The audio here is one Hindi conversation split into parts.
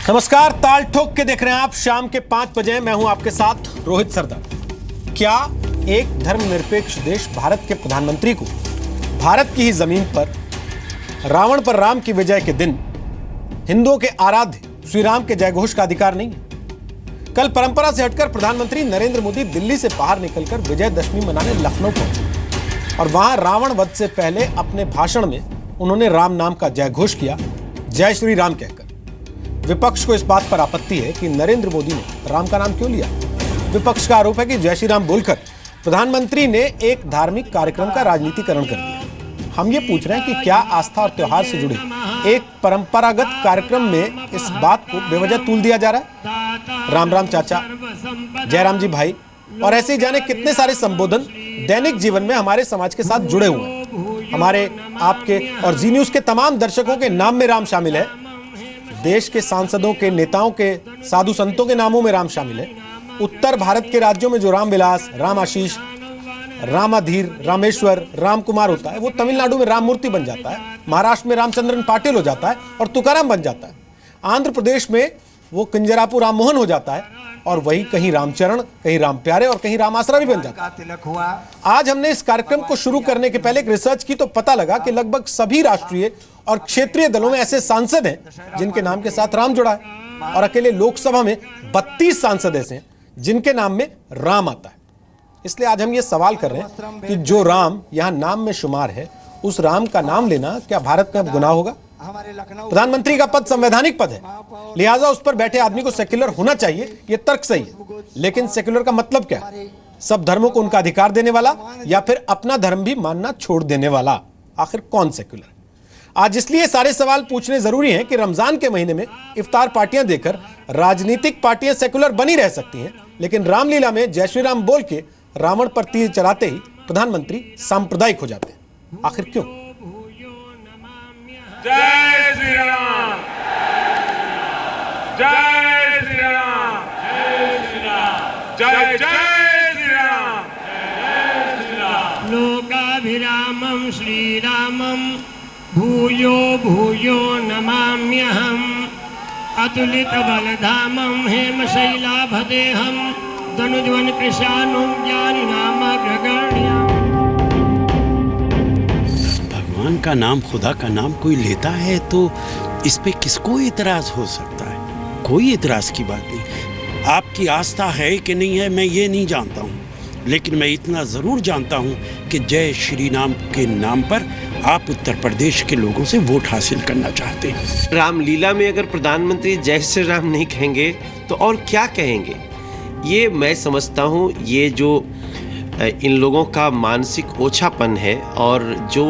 नमस्कार, ताल ठोक के देख रहे हैं आप। शाम के 5 बजे मैं हूं आपके साथ रोहित सरदार। क्या एक धर्मनिरपेक्ष देश भारत के प्रधानमंत्री को भारत की ही जमीन पर रावण पर राम की विजय के दिन हिंदुओं के आराध्य श्री राम के जयघोष का अधिकार नहीं है? कल परंपरा से हटकर प्रधानमंत्री नरेंद्र मोदी दिल्ली से बाहर निकलकर विजयदशमी मनाने लखनऊ पहुंचे और वहां रावण वध से पहले अपने भाषण में उन्होंने राम नाम का जयघोष किया, जय श्री राम कहकर। विपक्ष को इस बात पर आपत्ति है कि नरेंद्र मोदी ने राम का नाम क्यों लिया। विपक्ष का आरोप है कि जय श्री राम बोलकर प्रधानमंत्री ने एक धार्मिक कार्यक्रम का राजनीतिकरण कर दिया। हम ये पूछ रहे हैं कि क्या आस्था और त्योहार से जुड़े एक परंपरागत कार्यक्रम में इस बात को बेवजह तूल दिया जा रहा है? राम राम चाचा, जयराम जी भाई और ऐसे ही जाने कितने सारे संबोधन दैनिक जीवन में हमारे समाज के साथ जुड़े हुए हैं। हमारे, आपके और जी न्यूज के तमाम दर्शकों के नाम में राम शामिल है। देश के सांसदों के, नेताओं के, साधु संतों के नामों में राम शामिल है। उत्तर भारत के राज्यों में जो रामविलास, राम आशीष, रामाधीर, रामेश्वर, राम कुमार होता है, वो तमिलनाडु में राम मूर्ति बन जाता है, महाराष्ट्र में रामचंद्रन पाटिल हो जाता है और तुकाराम बन जाता है, आंध्र प्रदेश में वो किंजरापू राम मोहन हो जाता है और वही कहीं रामचरण, कहीं राम प्यारे और कहीं राम आसरा भी बन जाता है। आज हमने इस कार्यक्रम को शुरू करने के पहले एक रिसर्च की तो पता लगा कि लगभग सभी राष्ट्रीय और क्षेत्रीय दलों में ऐसे सांसद हैं जिनके नाम के साथ राम जुड़ा है और अकेले लोकसभा में 32 सांसद ऐसे हैं जिनके नाम में राम आता है। इसलिए आज हम ये सवाल कर रहे हैं कि जो राम यहां नाम में शुमार है, उस राम का नाम लेना क्या भारत में अब गुनाह होगा? प्रधानमंत्री का पद संवैधानिक पद है, लिहाजा उस पर बैठे आदमी को सेक्युलर होना चाहिए, यह तर्क सही है। लेकिन सेक्युलर का मतलब क्या है? सब धर्मों को उनका अधिकार देने वाला या फिर अपना धर्म भी मानना छोड़ देने वाला? आखिर कौन सेक्युलर है? आज इसलिए सारे सवाल पूछने जरूरी हैं कि रमजान के महीने में इफ्तार पार्टियां देकर राजनीतिक पार्टियां सेक्युलर बनी रह सकती हैं, लेकिन रामलीला में जय श्री राम बोल के रावण पर तीर चलाते ही प्रधानमंत्री सांप्रदायिक हो जाते हैं। आखिर क्यों? जय श्री राम, जय श्री राम, जय श्री राम, जय जय श्री राम, जय श्री राम। लोकाभिरामं श्रीरामं भूयो भूयो नमाम्यहम्। अतुलितबलधामं हेमशैलाभदेहं धनुज्वन कृशानुं ज्ञानिनामग्रगण्यम्। भगवान का नाम, खुदा का नाम कोई लेता है तो इस पे किसको इतराज हो सकता है? कोई इतराज की बात नहीं। आपकी आस्था है कि नहीं है मैं ये नहीं जानता हूँ, लेकिन मैं इतना ज़रूर जानता हूँ कि जय श्री राम के नाम पर आप उत्तर प्रदेश के लोगों से वोट हासिल करना चाहते हैं। रामलीला में अगर प्रधानमंत्री जय श्री राम नहीं कहेंगे तो और क्या कहेंगे? ये मैं समझता हूँ ये जो इन लोगों का मानसिक ओछापन है और जो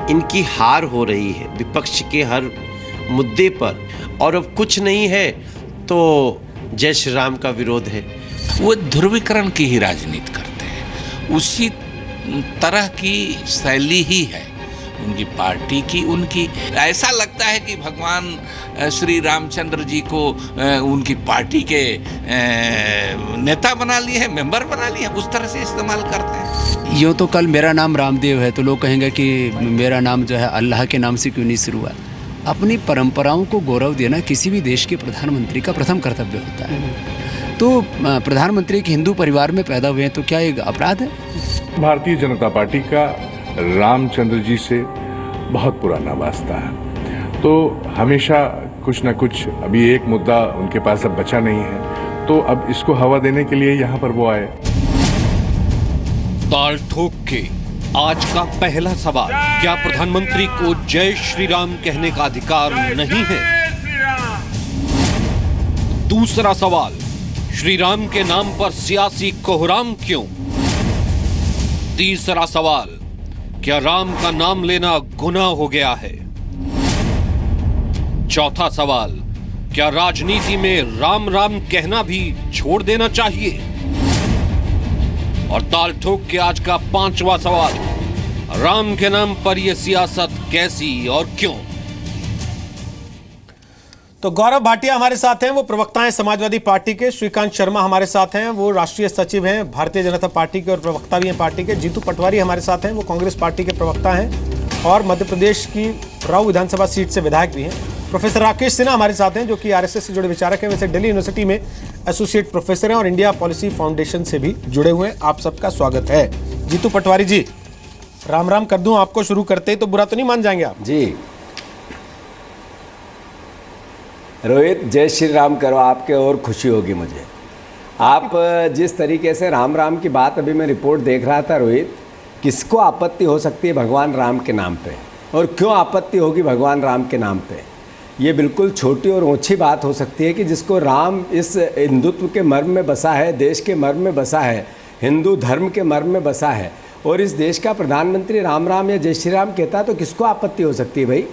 इनकी हार हो रही है विपक्ष के हर मुद्दे पर, और अब कुछ नहीं है तो जय श्री राम का विरोध है। वो ध्रुवीकरण की ही राजनीति करते हैं, उसी तरह की शैली ही है उनकी पार्टी की। उनकी ऐसा लगता है कि भगवान श्री रामचंद्र जी को उनकी पार्टी के नेता बना लिए हैं, मेंबर बना लिए हैं, उस तरह से इस्तेमाल करते हैं। यूँ तो कल मेरा नाम रामदेव है तो लोग कहेंगे कि मेरा नाम जो है अल्लाह के नाम से क्यों नहीं शुरू हुआ। अपनी परंपराओं को गौरव देना किसी भी देश के प्रधानमंत्री का प्रथम कर्तव्य होता है। तो प्रधानमंत्री के हिंदू परिवार में पैदा हुए हैं तो क्या एक अपराध है? भारतीय जनता पार्टी का रामचंद्र जी से बहुत पुराना वास्ता है, तो हमेशा कुछ ना कुछ, अभी एक मुद्दा उनके पास अब बचा नहीं है तो अब इसको हवा देने के लिए यहाँ पर वो आए। ताल ठोक के आज का पहला सवाल, क्या प्रधानमंत्री को जय श्री राम कहने का अधिकार नहीं है? दूसरा सवाल, श्री राम के नाम पर सियासी कोहराम क्यों? तीसरा सवाल, क्या राम का नाम लेना गुनाह हो गया है? चौथा सवाल, क्या राजनीति में राम राम कहना भी छोड़ देना चाहिए? और ताल ठोक के आज का पांचवा सवाल, राम के नाम पर यह सियासत कैसी और क्यों? तो गौरव भाटिया हमारे साथ हैं, वो प्रवक्ता हैं समाजवादी पार्टी के। श्रीकांत शर्मा हमारे साथ हैं, वो राष्ट्रीय सचिव हैं भारतीय जनता पार्टी के और प्रवक्ता भी हैं पार्टी के। जीतू पटवारी हमारे साथ हैं, वो कांग्रेस पार्टी के प्रवक्ता हैं और मध्य प्रदेश की राऊ विधानसभा सीट से विधायक भी हैं। प्रोफेसर राकेश सिन्हा हमारे साथ हैं, जो कि आरएसएस से जुड़े विचारक हैं। वैसे दिल्ली यूनिवर्सिटी में एसोसिएट प्रोफेसर हैं और इंडिया पॉलिसी फाउंडेशन से भी जुड़े हुए हैं। आप सबका स्वागत है। जीतू पटवारी जी, राम राम कर दूं आपको शुरू करते ही, तो बुरा तो नहीं मान जाएंगे आप? जी रोहित, जय श्री राम करो, आपके और खुशी होगी मुझे। आप जिस तरीके से राम राम की बात, अभी मैं रिपोर्ट देख रहा था रोहित, किसको आपत्ति हो सकती है भगवान राम के नाम पे, और क्यों आपत्ति होगी भगवान राम के नाम पे? ये बिल्कुल छोटी और ऊंची बात हो सकती है कि जिसको राम इस हिंदुत्व के मर्म में बसा है, देश के मर्म में बसा है, हिंदू धर्म के मर्म में बसा है, और इस देश का प्रधानमंत्री राम राम या जय श्री राम कहता है, तो किसको आपत्ति हो सकती है भाई?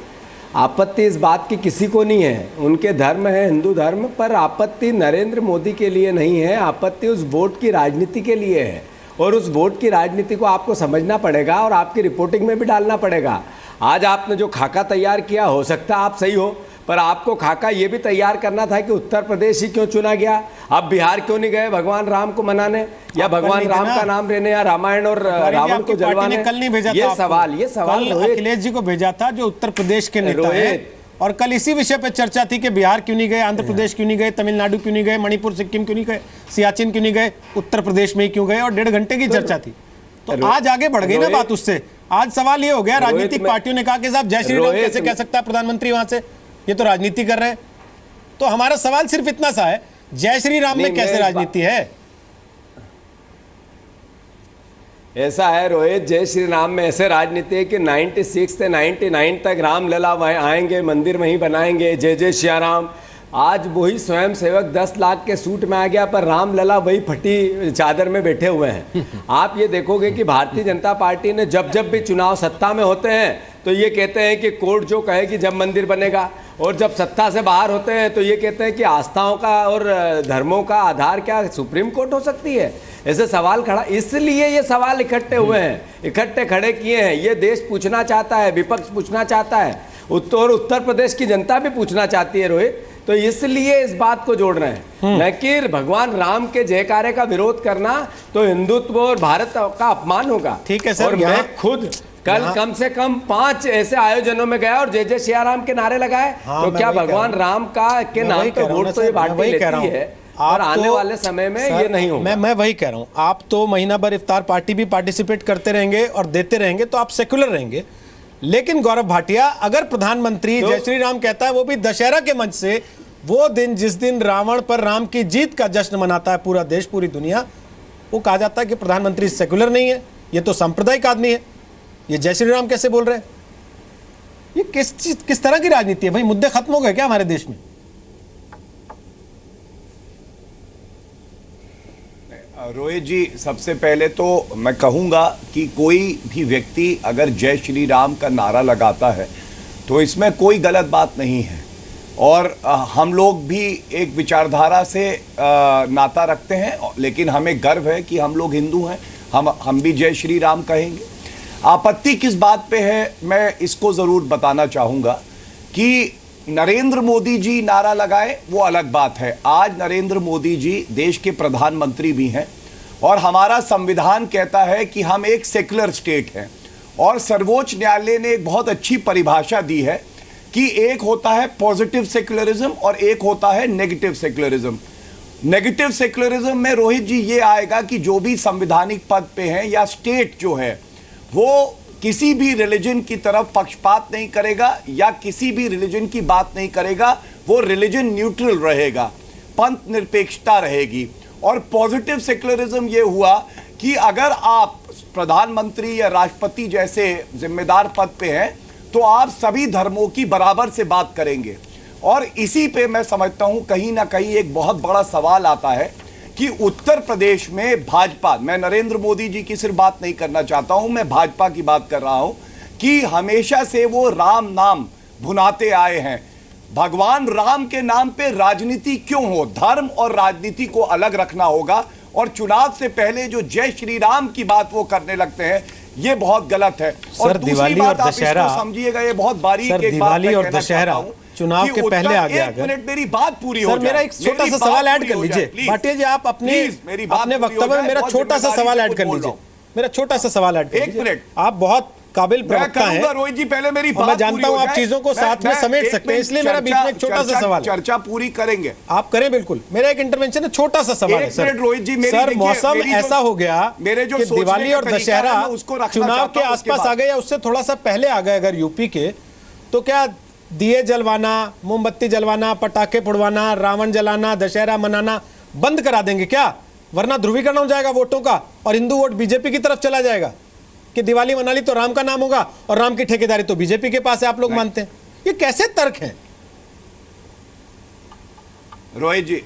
आपत्ति इस बात की किसी को नहीं है। उनके धर्म है हिंदू धर्म, पर आपत्ति नरेंद्र मोदी के लिए नहीं है, आपत्ति उस वोट की राजनीति के लिए है। और उस वोट की राजनीति को आपको समझना पड़ेगा और आपकी रिपोर्टिंग में भी डालना पड़ेगा। आज आपने जो खाका तैयार किया, हो सकता है आप सही हो, पर आपको खाका ये भी तैयार करना था कि उत्तर प्रदेश ही क्यों चुना गया, आप बिहार क्यों नहीं गए भगवान राम को मनाने, या भगवान राम का नाम लेने, या रामायण और रावण को जलवाने? कल नहीं भेजा ये सवाल अखिलेश जी को भेजा था, जो उत्तर प्रदेश के नेता हैं, और कल इसी विषय पे चर्चा थी कि बिहार क्यों नहीं गए, आंध्र प्रदेश क्यों नहीं गए, तमिलनाडु क्यों नहीं गए, मणिपुर सिक्किम क्यों नहीं गए, सियाचिन क्यों नहीं गए, उत्तर प्रदेश में ही क्यों गए, और 1.5 घंटे की चर्चा थी। तो आज आगे बढ़ गई ना बात उससे। आज सवाल ये हो गया, राजनीतिक पार्टियों ने कहा कि साहब जय श्री राम कैसे कह सकता है प्रधानमंत्री वहां से, ये तो राजनीति कर रहे हैं। तो हमारा सवाल सिर्फ इतना सा है, जय श्री राम में कैसे राजनीति है? ऐसा है रोहित, जय श्री राम में ऐसे राजनीति है कि 96 से 99 तक रामलला वहीं आएंगे, मंदिर वहीं बनाएंगे, जय जय श्री राम। आज वही स्वयं सेवक 10 लाख के सूट में आ गया, पर रामलला वही फटी चादर में बैठे हुए हैं। आप ये देखोगे कि भारतीय जनता पार्टी ने जब भी चुनाव सत्ता में होते हैं तो ये कहते हैं कि कोर्ट जो कहेगी जब मंदिर बनेगा, और जब सत्ता से बाहर होते हैं तो ये कहते हैं कि आस्थाओं का और धर्मों का आधार क्या सुप्रीम कोर्ट हो सकती है? ऐसे सवाल खड़ा, इसलिए ये सवाल इकट्ठे हुए हैं, इकट्ठे खड़े किए हैं। ये देश पूछना चाहता है, विपक्ष पूछना चाहता है, उत्तर प्रदेश की जनता भी पूछना चाहती है रोहित। तो इसलिए इस बात को जोड़ रहे हैं, न कि भगवान राम के जयकारे का विरोध करना तो हिंदुत्व और भारत का अपमान होगा। ठीक है सर। और मैं खुद कल कम से कम 5 ऐसे आयोजनों में गया और जय जय श्री राम के नारे लगाए। तो क्या भगवान राम का के नाम पे वोट तो ये पार्टी लेती है, और आने वाले समय में ये नहीं होगा। मैं वही कह रहा हूँ, आप तो महीना भर इफ्तार पार्टी भी पार्टिसिपेट करते रहेंगे और देते रहेंगे, तो आप सेक्युलर रहेंगे। लेकिन गौरव भाटिया, अगर प्रधानमंत्री जय श्री राम कहता है, वो भी दशहरा के मंच से, वो दिन जिस दिन रावण पर राम की जीत का जश्न मनाता है पूरा देश, पूरी दुनिया, वो कहा जाता है कि प्रधानमंत्री सेक्युलर नहीं है, ये तो सांप्रदायिक आदमी है, ये जय श्री राम कैसे बोल रहे हैं? ये किस तरह की राजनीति है भाई? मुद्दे खत्म हो गए क्या हमारे देश में? रोहित जी, सबसे पहले तो मैं कहूंगा कि कोई भी व्यक्ति अगर जय श्री राम का नारा लगाता है तो इसमें कोई गलत बात नहीं है, और हम लोग भी एक विचारधारा से नाता रखते हैं, लेकिन हमें गर्व है कि हम लोग हिंदू हैं, हम भी जय श्री राम कहेंगे। आपत्ति किस बात पे है, मैं इसको ज़रूर बताना चाहूँगा कि नरेंद्र मोदी जी नारा लगाए वो अलग बात है। आज नरेंद्र मोदी जी देश के प्रधानमंत्री भी हैं, और हमारा संविधान कहता है कि हम एक सेक्युलर स्टेट हैं, और सर्वोच्च न्यायालय ने एक बहुत अच्छी परिभाषा दी है कि एक होता है पॉजिटिव सेक्युलरिज्म और एक होता है नेगेटिव सेक्युलरिज्म। नेगेटिव सेक्युलरिज्म में रोहित जी ये आएगा कि जो भी संवैधानिक पद पे हैं या स्टेट जो है वो किसी भी रिलीजन की तरफ पक्षपात नहीं करेगा या किसी भी रिलीजन की बात नहीं करेगा, वो रिलीजन न्यूट्रल रहेगा, पंथ निरपेक्षता रहेगी। और पॉजिटिव सेक्युलरिज्म ये हुआ कि अगर आप प्रधानमंत्री या राष्ट्रपति जैसे जिम्मेदार पद पे हैं तो आप सभी धर्मों की बराबर से बात करेंगे। और इसी पे मैं समझता हूं कहीं ना कहीं एक बहुत बड़ा सवाल आता है कि उत्तर प्रदेश में भाजपा, मैं नरेंद्र मोदी जी की सिर्फ बात नहीं करना चाहता हूं, मैं भाजपा की बात कर रहा हूं, कि हमेशा से वो राम नाम भुनाते आए हैं। भगवान राम के नाम पे राजनीति क्यों हो? धर्म और राजनीति को अलग रखना होगा, और चुनाव से पहले जो जय श्री राम की बात वो करने लगते हैं, ये बहुत गलत है। और दिवाली और दशहरा समझिएगा, ये बहुत बारीक एक बात मैं कहना चाहता हूं, चुनाव के पहले आ गया। अगर मेरी बात पूरी हो जाए, मेरा एक छोटा सा सवाल ऐड कर लीजिए भाटिया जी, आप अपने वक्तव्य में मेरा छोटा सा सवाल ऐड कर लीजिए, मेरा छोटा सा सवाल ऐड कर लीजिए। आप बहुत काबिल प्रवक्ता हैं। रोहित जी पहले मेरी बात, मैं जानता हूं आप चीजों को साथ में समेट सकते हैं, इसलिए मेरा बीच में एक छोटा सा सवाल, चर्चा पूरी करेंगे आप करें बिल्कुल। मेरा एक इंटरवेंशन है, छोटा सा सवाल है सर। रोहित जी सर, मौसम ऐसा हो गया कि दिवाली और दशहरा चुनाव के आसपास आ गए या उससे थोड़ा सा पहले आ गए अगर यूपी के, तो क्या दिए जलवाना, मोमबत्ती जलवाना, पटाखे फुड़वाना, रावण जलाना, दशहरा मनाना बंद करा देंगे क्या? वरना ध्रुवीकरण हो जाएगा वोटों का और हिंदू वोट बीजेपी की तरफ चला जाएगा कि दिवाली मना ली तो राम का नाम होगा और राम की ठेकेदारी तो बीजेपी के पास है, आप लोग मानते हैं। ये कैसे तर्क हैं? रोहित जी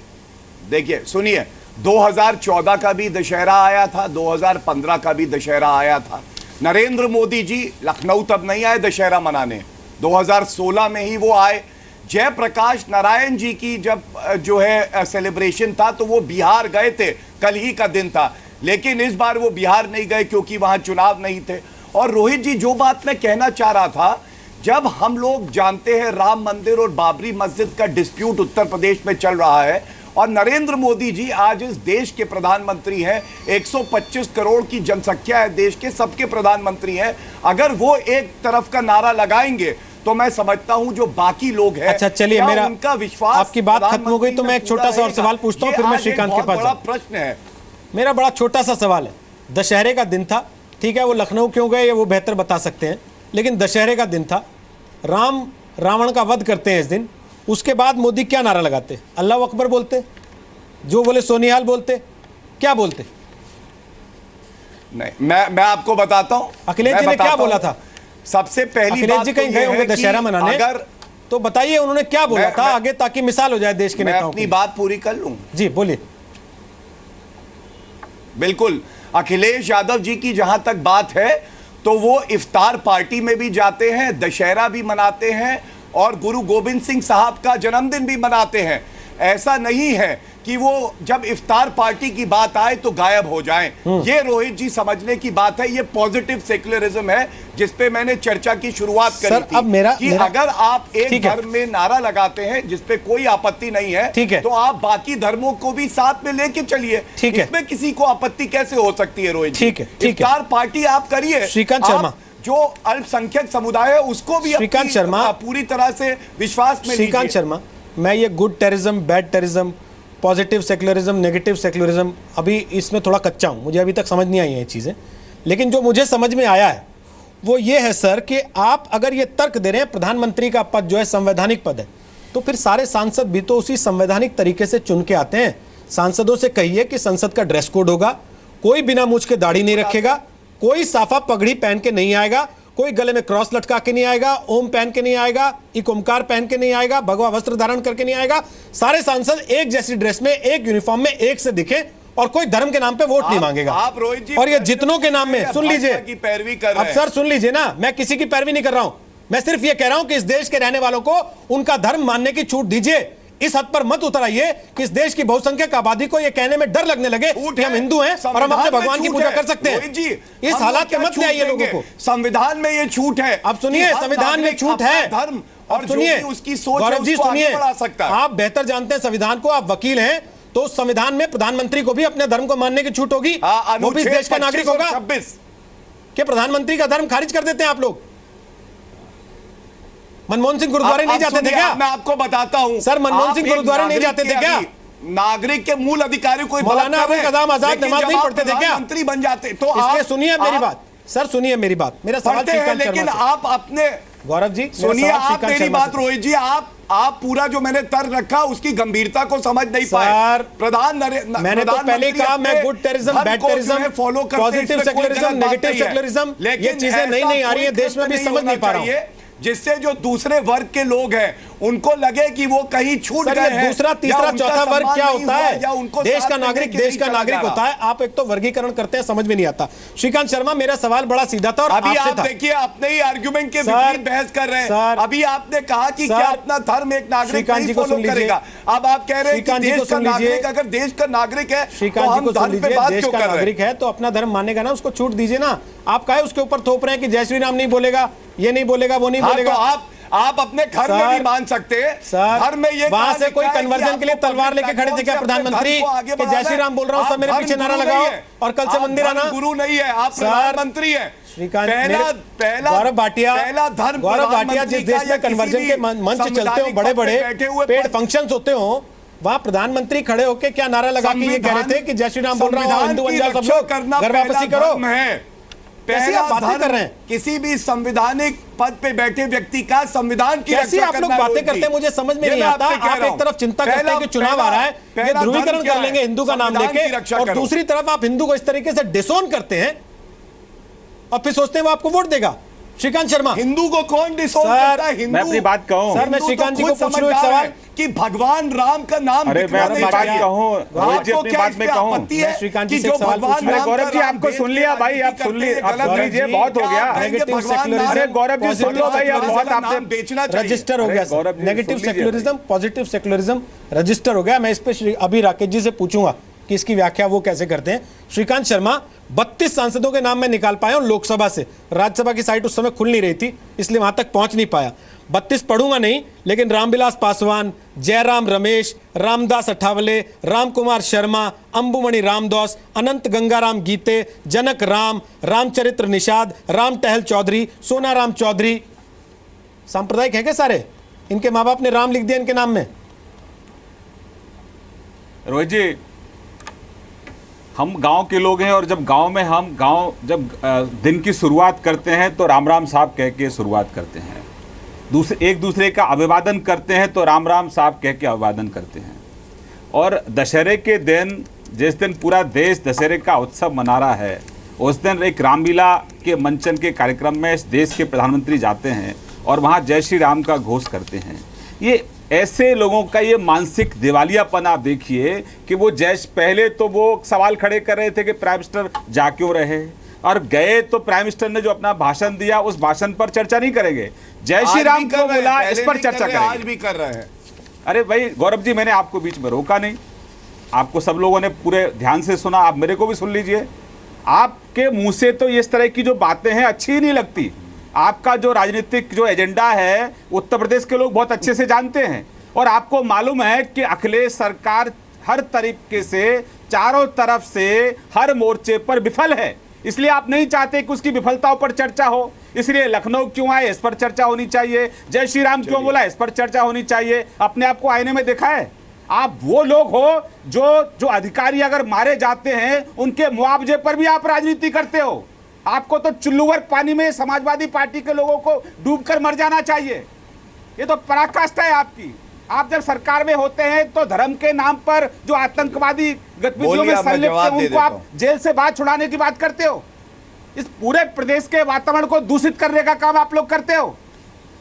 देखिए, सुनिए, 2014 का भी दशहरा आया था, 2015 का भी दशहरा आया था। नरेंद्र मोदी जी लखनऊ तब नहीं आए दशहरा मनाने, 2016 में ही वो आए। जयप्रकाश नारायण जी की जब जो है सेलिब्रेशन था तो वो बिहार गए थे, कल ही का दिन था, लेकिन इस बार वो बिहार नहीं गए क्योंकि वहां चुनाव नहीं थे। और रोहित जी जो बात मैं कहना चाह रहा था, जब हम लोग जानते हैं राम मंदिर और बाबरी मस्जिद का डिस्प्यूट उत्तर प्रदेश में चल रहा है और नरेंद्र मोदी जी आज इस देश के प्रधानमंत्री हैं, 125 करोड़ की जनसंख्या है देश के, सबके प्रधानमंत्री हैं, अगर वो एक तरफ का नारा लगाएंगे तो मैं समझता हूं जो बाकी लोग हैं, अच्छा चलिए, मेरा उनका विश्वास, आपकी बात खत्म हो गई तो मैं एक छोटा सा और सवाल पूछता हूं, फिर मैं श्रीकांत के पास। बड़ा प्रश्न है मेरा, बड़ा छोटा सा सवाल है। दशहरे का दिन था, ठीक है, वो लखनऊ क्यों गए वो बेहतर बता सकते हैं, लेकिन दशहरे का दिन था, राम रावण का वध करते हैं इस दिन, उसके बाद मोदी क्या नारा लगाते? अल्लाह अकबर बोलते, जो बोले सोनिहाल बोलते, क्या बोलते? नहीं, मैं आपको बताता हूं, अखिलेश जी ने क्या बोला था? सबसे पहली अखिलेश जी कहीं गए होंगे दशहरा मनाने, अगर तो बताइए उन्होंने क्या बोला था आगे, ताकि मिसाल हो जाए देश के नेताओं की। अपनी बात पूरी कर लूं जी, बोलिए। बिल्कुल, अखिलेश यादव जी की जहां तक बात है तो वो इफ्तार पार्टी में भी जाते हैं, दशहरा भी मनाते हैं और गुरु गोविंद सिंह साहब का जन्मदिन भी मनाते हैं। ऐसा नहीं है कि वो जब इफ्तार पार्टी की बात आए तो गायब हो जाएं। ये रोहित जी समझने की बात है, ये पॉजिटिव सेक्युलरिज्म है जिस पे मैंने चर्चा की शुरुआत करी थी। अब मेरा अगर आप एक धर्म में नारा लगाते हैं जिस पे कोई आपत्ति नहीं है, तो आप बाकी धर्मों को भी साथ में लेके चलिए, इसमें किसी को आपत्ति कैसे हो सकती है रोहित जी? इफ्तार पार्टी आप करिए, श्रीकांत शर्मा, जो अल्पसंख्यक समुदाय है उसको भी श्रीकांत शर्मा पूरी तरह से विश्वास में। श्रीकांत शर्मा, मैं ये good terrorism, bad terrorism, positive secularism, negative secularism, अभी इसमें थोड़ा कच्चा हूं, मुझे अभी तक समझ नहीं आई है ये चीज़ें, लेकिन जो मुझे समझ में आया है वो ये है सर कि आप अगर ये तर्क दे रहे हैं प्रधानमंत्री का पद जो है संवैधानिक पद है, तो फिर सारे सांसद भी तो उसी संवैधानिक तरीके से चुन के आते हैं। सांसदों से कहिए कि संसद का ड्रेस कोड होगा, कोई बिना मूंछ के दाढ़ी नहीं रखेगा, कोई साफा पगड़ी पहन के नहीं आएगा, कोई गले में क्रॉस लटका के नहीं आएगा, ओम पहन के नहीं आएगा, एक ओमकार पहन के नहीं आएगा, भगवा वस्त्र धारण करके नहीं आएगा। सारे सांसद एक जैसी ड्रेस में, एक यूनिफॉर्म में, एक से दिखे और कोई धर्म के नाम पे वोट नहीं मांगेगा। आप रोहित जी और ये जितनों के नाम में, सुन लीजिए, की पैरवी कर रहे हैं। अब सर सुन लीजिए ना, मैं किसी की पैरवी नहीं कर रहा हूं, मैं सिर्फ ये कह रहा हूं कि इस देश के रहने वालों को उनका धर्म मानने की छूट दीजिए। इस हद पर मत उतराइए कि इस देश की बहुसंख्यक आबादी को यह कहने में डर लगने लगे कि हम हिंदू हैं और हम अपने भगवान की पूजा कर सकते हैं। इस हालात में मत ले आइए लोगों को। संविधान में ये छूट है। अब सुनिए, संविधान में छूट है, धर्म और सुनिए उसकी सोच, गौरव जी सुनिए, सकता है। आप बेहतर जानते हैं संविधान को, आप वकील हैं, तो उस संविधान में प्रधानमंत्री को भी अपने धर्म को मानने की छूट होगी, वो भी इस देश का नागरिक होगा। 26 कि प्रधानमंत्री का धर्म खारिज कर देते हैं आप लोग? मनमोहन सिंह गुरुद्वारे नहीं जाते थे क्या? मैं आपको बताता हूं सर, मनमोहन सिंह गुरुद्वारे नहीं जाते थे क्या? नागरिक के मूल अधिकारी कोई मौलाना अबुल कलाम आजाद नमाज नहीं पढ़ते थे क्या? मंत्री बन जाते तो इसलिए सुनिए मेरी बात, सर सुनिए मेरी बात, मेरा सवाल श्रीकांत शर्मा, लेकिन आप अपने गौरव जी सुनिए, आप मेरी बात रोहित जी, आप पूरा जो मैंने तर्क रखा उसकी गंभीरता को समझ नहीं पाए। मैंने तो पहले कहा मैं good terrorism, bad terrorism, positive secularism, negative secularism, ये चीजें नई नई आ रही है देश में, भी समझ नहीं पा रहा हूं, जिससे जो दूसरे वर्ग के लोग हैं उनको लगे कि वो कहीं छूट गए हैं। दूसरा, तीसरा, चौथा वर्ग क्या होता है? देश का नागरिक देश का नागरिक होता है। आप एक तो वर्गीकरण करते हैं, समझ में नहीं आता। श्रीकांत शर्मा, मेरा सवाल बड़ा सीधा था और अभी आप देखिए अपने ही आर्गुमेंट के विपरीत बहस कर रहे हैं। अभी आपने कहा कि क्या अपना धर्म एक नागरिक नहीं फॉलो करेगा, अब आप कह रहे हैं कि देश का नागरिक, अगर देश का नागरिक है, श्रीकांत जी को सुन लीजिए, देश का नागरिक है तो अपना धर्म मानेगा ना, उसको छूट दीजिए ना। आप काहे उसके ऊपर थोप रहे हैं कि जय श्री राम नहीं बोलेगा, ये नहीं बोलेगा, वो नहीं बोलेगा? आप अपने घर में भी मान सकते हैं। सर, घर में ये वहां से कोई कन्वर्जन के लिए तलवार लेके खड़े थे क्या प्रधानमंत्री कि जय श्री राम बोल रहा हूं सब मेरे पीछे नारा लगाओ और कल से मंदिर आना? गुरु नहीं है, आप प्रधानमंत्री है। श्रीकांत, पहला गौरव भाटिया, पहला धर्म गौरव भाटिया, जिस देश में कन्वर्जन के मंच चलते हो, बड़े बड़े पेड फंक्शंस होते हो, वहां प्रधानमंत्री खड़े होके क्या नारा लगा के ये कह रहे थे कि जय श्री राम बोल रहा हूं, हिंदू बन जाओ सब लोग, घर वापसी करो। कैसी आप बातें कर रहे हैं? किसी भी संवैधानिक पद पे बैठे व्यक्ति का संविधान की कैसी आप लोग बातें करते हैं, मुझे समझ में नहीं आता। आप एक तरफ चिंता करते हैं कि चुनाव आ रहा है, ये ध्रुवीकरण कर लेंगे हिंदू का नाम लेके, और दूसरी तरफ आप हिंदू को इस तरीके से डिसोन करते हैं और फिर सोचते हैं वो आपको वोट देगा। श्रीकांत शर्मा, हिंदू को कौन डिसोन करता है? हिंदू, मैं अपनी बात कहूं सर, मैं श्रीकांत जी को पूछ रहा हूं एक सवाल कि भगवान राम का नाम, अरे मैं अपनी बात कहूं, रोहित जी अपनी बात में कहूं, श्रीकांत जी से एक सवाल पूछ अरे गौरव जी आपको सुन लिया भाई, आप सुन लीजिए, बहुत हो गया। नेगेटिव सेक्युलरिज्म, अरे गौरव जी सुन लो भाई, आप बहुत आपसे बेचना रजिस्टर हो गया। Negative secularism, positive secularism register हो गया। मैं इस पे अभी राकेश जी से पूछूंगा कि इसकी व्याख्या वो कैसे करते हैं। श्रीकांत शर्मा, 32 सांसदों के नाम मैं निकाल पाया हूं लोकसभा से, राज्यसभा की साइट उस समय खुल नहीं रही थी इसलिए वहां तक पहुंच नहीं पाया। 32 पढ़ूंगा नहीं, लेकिन रामविलास पासवान, जयराम रमेश, रामदास अठावले, रामकुमार शर्मा, अंबुमणि रामदास, अनंत गंगाराम गीते, जनक राम, रामचरित्र निषाद, राम टहल चौधरी, सोनाराम चौधरी। सांप्रदायिक है क्या सारे? इनके माँ बाप ने राम लिख दिया इनके नाम में। रोहित जी, हम गांव के लोग हैं और जब गांव में जब दिन की शुरुआत करते हैं तो राम राम साहब कह के शुरुआत करते हैं, एक दूसरे का अभिवादन करते हैं तो राम राम साहब कह के अभिवादन करते हैं। और दशहरे के दिन, जिस दिन पूरा देश दशहरे का उत्सव मना रहा है, उस दिन एक रामलीला के मंचन के कार्यक्रम में इस देश के प्रधानमंत्री जाते हैं और वहाँ जय श्री राम का घोष करते हैं। ये ऐसे लोगों का ये मानसिक दिवालियापन आप देखिए कि वो पहले तो वो सवाल खड़े कर रहे थे कि प्राइम मिनिस्टर जा क्यों रहे, और गए तो प्राइम मिनिस्टर ने जो अपना भाषण दिया उस भाषण पर चर्चा नहीं करेंगे, जय श्री राम क्यों बोला इस पर चर्चा करेंगे। आज भी कर रहे हैं। अरे भाई गौरव जी, मैंने आपको बीच में रोका नहीं, आपको सब लोगों ने पूरे ध्यान से सुना, आप मेरे को भी सुन लीजिए। आपके मुंह से तो इस तरह की जो बातें हैं अच्छी ही नहीं लगती। आपका जो राजनीतिक जो एजेंडा है उत्तर प्रदेश के लोग बहुत अच्छे से जानते हैं, और आपको मालूम है कि अखिलेश सरकार हर तरीके से चारों तरफ से हर मोर्चे पर विफल है, इसलिए आप नहीं चाहते कि उसकी विफलताओं पर चर्चा हो। इसलिए लखनऊ क्यों आए इस पर चर्चा होनी चाहिए, जय श्री राम क्यों बोला इस पर चर्चा होनी चाहिए। अपने आप को आईने में देखा है? आप वो लोग हो जो अधिकारी अगर मारे जाते हैं उनके मुआवजे पर भी आप राजनीति करते हो। आपको तो चुल्लूवर पानी में समाजवादी पार्टी के लोगों को डूबकर मर जाना चाहिए। ये तो पराकाष्ठा है आपकी। आप जब सरकार में होते हैं तो धर्म के नाम पर जो आतंकवादी गतिविधियों में संलिप्त हैं उनको आप जेल से बाहर छुड़ाने की बात करते हो। इस पूरे प्रदेश के वातावरण को दूषित करने का काम आप लोग करते हो।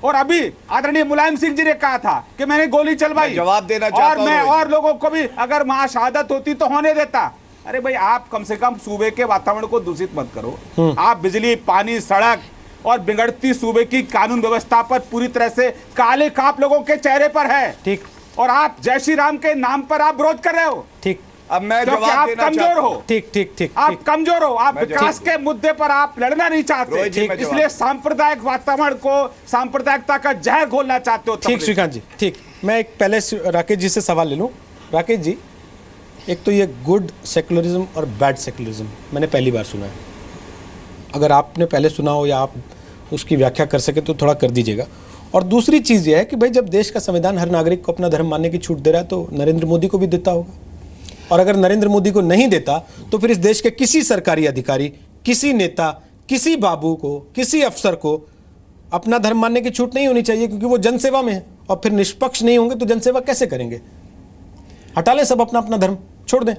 और अभी आदरणीय मुलायम सिंह जी ने कहा था कि मैंने गोली चलवाई, जवाब देना चाहता हूं, और मैं और लोगों को भी अगर वहां शहादत होती तो होने देता। अरे भाई, आप कम से कम सूबे के वातावरण को दूषित मत करो। आप बिजली, पानी, सड़क और बिगड़ती सूबे की कानून व्यवस्था पर पूरी तरह से काले काप लोगों के चेहरे पर है। ठीक। और आप जय श्री राम के नाम पर आप विरोध कर रहे हो। ठीक। अब मैं जवाब आप देना कमजोर हो। ठीक ठीक ठीक। आप कमजोर हो, आप विकास के मुद्दे पर आप लड़ना नहीं चाहते, इसलिए सांप्रदायिक वातावरण को, सांप्रदायिकता का जहर घोलना चाहते हो। ठीक श्रीकांत जी, ठीक। मैं एक पहले राकेश जी से सवाल ले लूं। राकेश जी, एक तो ये गुड सेकुलरिज्म और बैड सेकुलरिज्म मैंने पहली बार सुना है। अगर आपने पहले सुना हो या आप उसकी व्याख्या कर सके तो थोड़ा कर दीजिएगा। और दूसरी चीज़ ये है कि भाई जब देश का संविधान हर नागरिक को अपना धर्म मानने की छूट दे रहा है तो नरेंद्र मोदी को भी देता होगा, और अगर नरेंद्र मोदी को नहीं देता तो फिर इस देश के किसी सरकारी अधिकारी, किसी नेता, किसी बाबू को, किसी अफसर को अपना धर्म मानने की छूट नहीं होनी चाहिए, क्योंकि वो जनसेवा में है। और फिर निष्पक्ष नहीं होंगे तो जनसेवा कैसे करेंगे? हटा लें सब अपना अपना धर्म, छोड़ दें।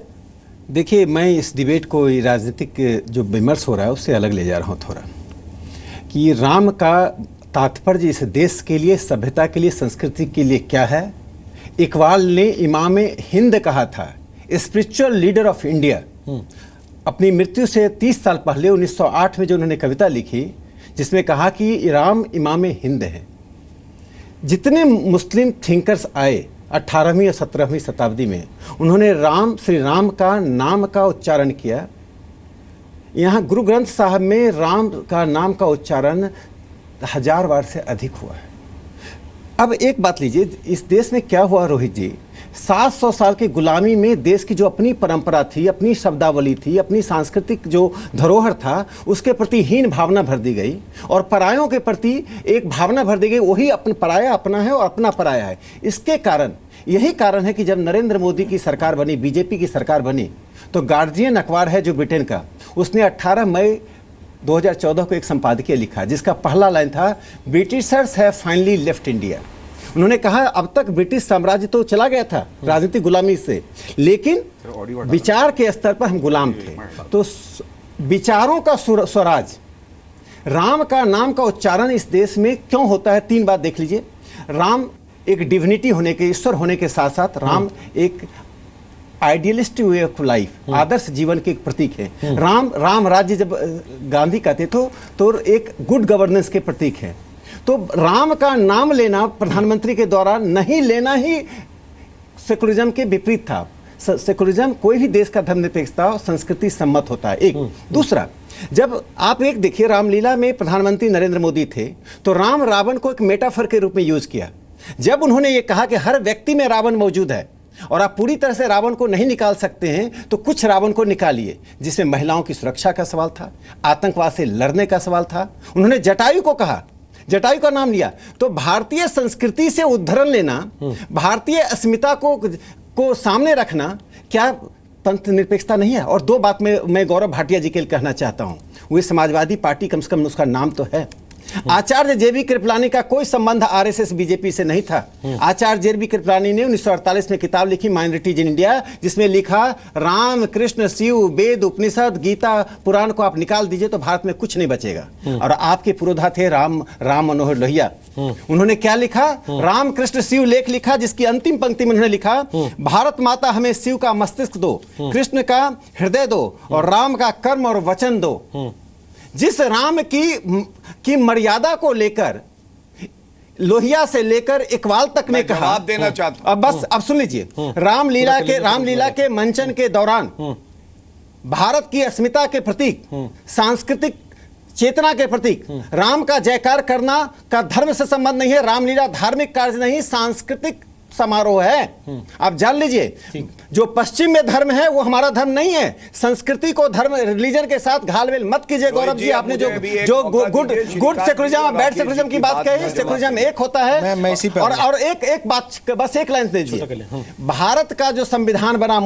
देखिए, मैं इस डिबेट को, राजनीतिक जो विमर्श हो रहा है उससे अलग ले जा रहा हूँ थोड़ा, कि राम का तात्पर्य इस देश के लिए, सभ्यता के लिए, संस्कृति के लिए क्या है। इकबाल ने इमाम हिंद कहा था, स्पिरिचुअल लीडर ऑफ इंडिया। अपनी मृत्यु से 30 साल पहले 1908 में जो उन्होंने कविता लिखी जिसमें कहा कि राम इमाम हिंद है। जितने मुस्लिम थिंकर्स आए 18वीं और 17वीं शताब्दी में, उन्होंने श्री राम का नाम का उच्चारण किया। यहाँ गुरु ग्रंथ साहब में राम का नाम का उच्चारण 1000 बार से अधिक हुआ है। अब एक बात लीजिए, इस देश में क्या हुआ रोहित जी, 700 साल की गुलामी में देश की जो अपनी परंपरा थी, अपनी शब्दावली थी, अपनी सांस्कृतिक जो धरोहर था, उसके प्रति हीन भावना भर दी गई और परायों के प्रति एक भावना भर दी गई, वही अपन पराया अपना है और अपना पराया है। इसके कारण, यही कारण है कि जब नरेंद्र मोदी की सरकार बनी, बीजेपी की सरकार बनी, तो गार्जियन अखबार है जो ब्रिटेन का, उसने 18 मई 2014 को एक संपादकीय लिखा जिसका पहला लाइन था, Britishers have finally left India. उन्होंने कहा अब तक ब्रिटिश साम्राज्य तो चला गया था राजनीतिक गुलामी से, लेकिन विचार के स्तर पर हम गुलाम थे। तो विचारों का स्वराज, राम का नाम का उच्चारण इस देश में क्यों होता है? 3 बात देख लीजिए। राम एक डिविनिटी होने के, ईश्वर होने के साथ साथ राम एक आइडियलिस्ट वे ऑफ लाइफ, आदर्श जीवन के एक प्रतीक है। राम राज्य जब गांधी कहते तो एक गुड गवर्नेंस के प्रतीक है। तो राम का नाम लेना प्रधानमंत्री के द्वारा नहीं लेना ही सेकुलरिज्म के विपरीत था। सेकुलरिज्म कोई भी देश का धर्मनिरपेक्षता और संस्कृति सम्मत होता है, एक। दूसरा, जब आप एक देखिए, रामलीला में प्रधानमंत्री नरेंद्र मोदी थे तो राम रावण को एक मेटाफर के रूप में यूज किया। जब उन्होंने ये कहा कि हर व्यक्ति में रावण मौजूद है और आप पूरी तरह से रावण को नहीं निकाल सकते हैं, तो कुछ रावण को निकालिए, जिसमें महिलाओं की सुरक्षा का सवाल था, आतंकवाद से लड़ने का सवाल था। उन्होंने जटायु को कहा, जटायु का नाम लिया। तो भारतीय संस्कृति से उद्धरण लेना, भारतीय अस्मिता को सामने रखना, क्या पंथ निरपेक्षता नहीं है? और 2 बात मैं गौरव भाटिया जी के लिए कहना चाहता हूं। वे समाजवादी पार्टी, कम से कम उसका नाम तो है। आचार्य जेबी कृपलानी का कोई संबंध आरएसएस बीजेपी से नहीं था। आचार्य जेबी कृपलानी ने 1948 में किताब लिखी माइनॉरिटीज इन इंडिया, जिसमें लिखा राम कृष्ण शिव वेद उपनिषद गीता पुराण को आप निकाल दीजिए तो भारत में कुछ नहीं बचेगा। और आपके पुरोधा थे राम मनोहर लोहिया। उन्होंने क्या लिखा? राम कृष्ण शिव लेख लिखा, जिसकी अंतिम पंक्ति में उन्होंने लिखा, भारत माता हमें शिव का मस्तिष्क दो, कृष्ण का हृदय दो और राम का कर्म और वचन दो। जिस राम की मर्यादा को लेकर लोहिया से लेकर इकबाल तक ने कहा, जवाब देना चाहता हूं। अब सुन लीजिए, रामलीला के मंचन के दौरान भारत की अस्मिता के प्रतीक, सांस्कृतिक चेतना के प्रतीक राम का जयकार करना का धर्म से संबंध नहीं है। रामलीला धार्मिक कार्य नहीं, सांस्कृतिक समारोह है। आप जान लीजिए, जो पश्चिम में धर्म है वो हमारा धर्म नहीं है। संस्कृति को धर्म रिलीजन के साथ घालमेल मत कीजिए। गौरव जी, आपने जो गुड सेकुलरिज्म और बैड सेकुलरिज्म की बात कही, सेकुलरिज्म एक होता है। मैं इसी पे और एक बात, बस एक लाइन दीजिए। भारत का जो संविधान बना,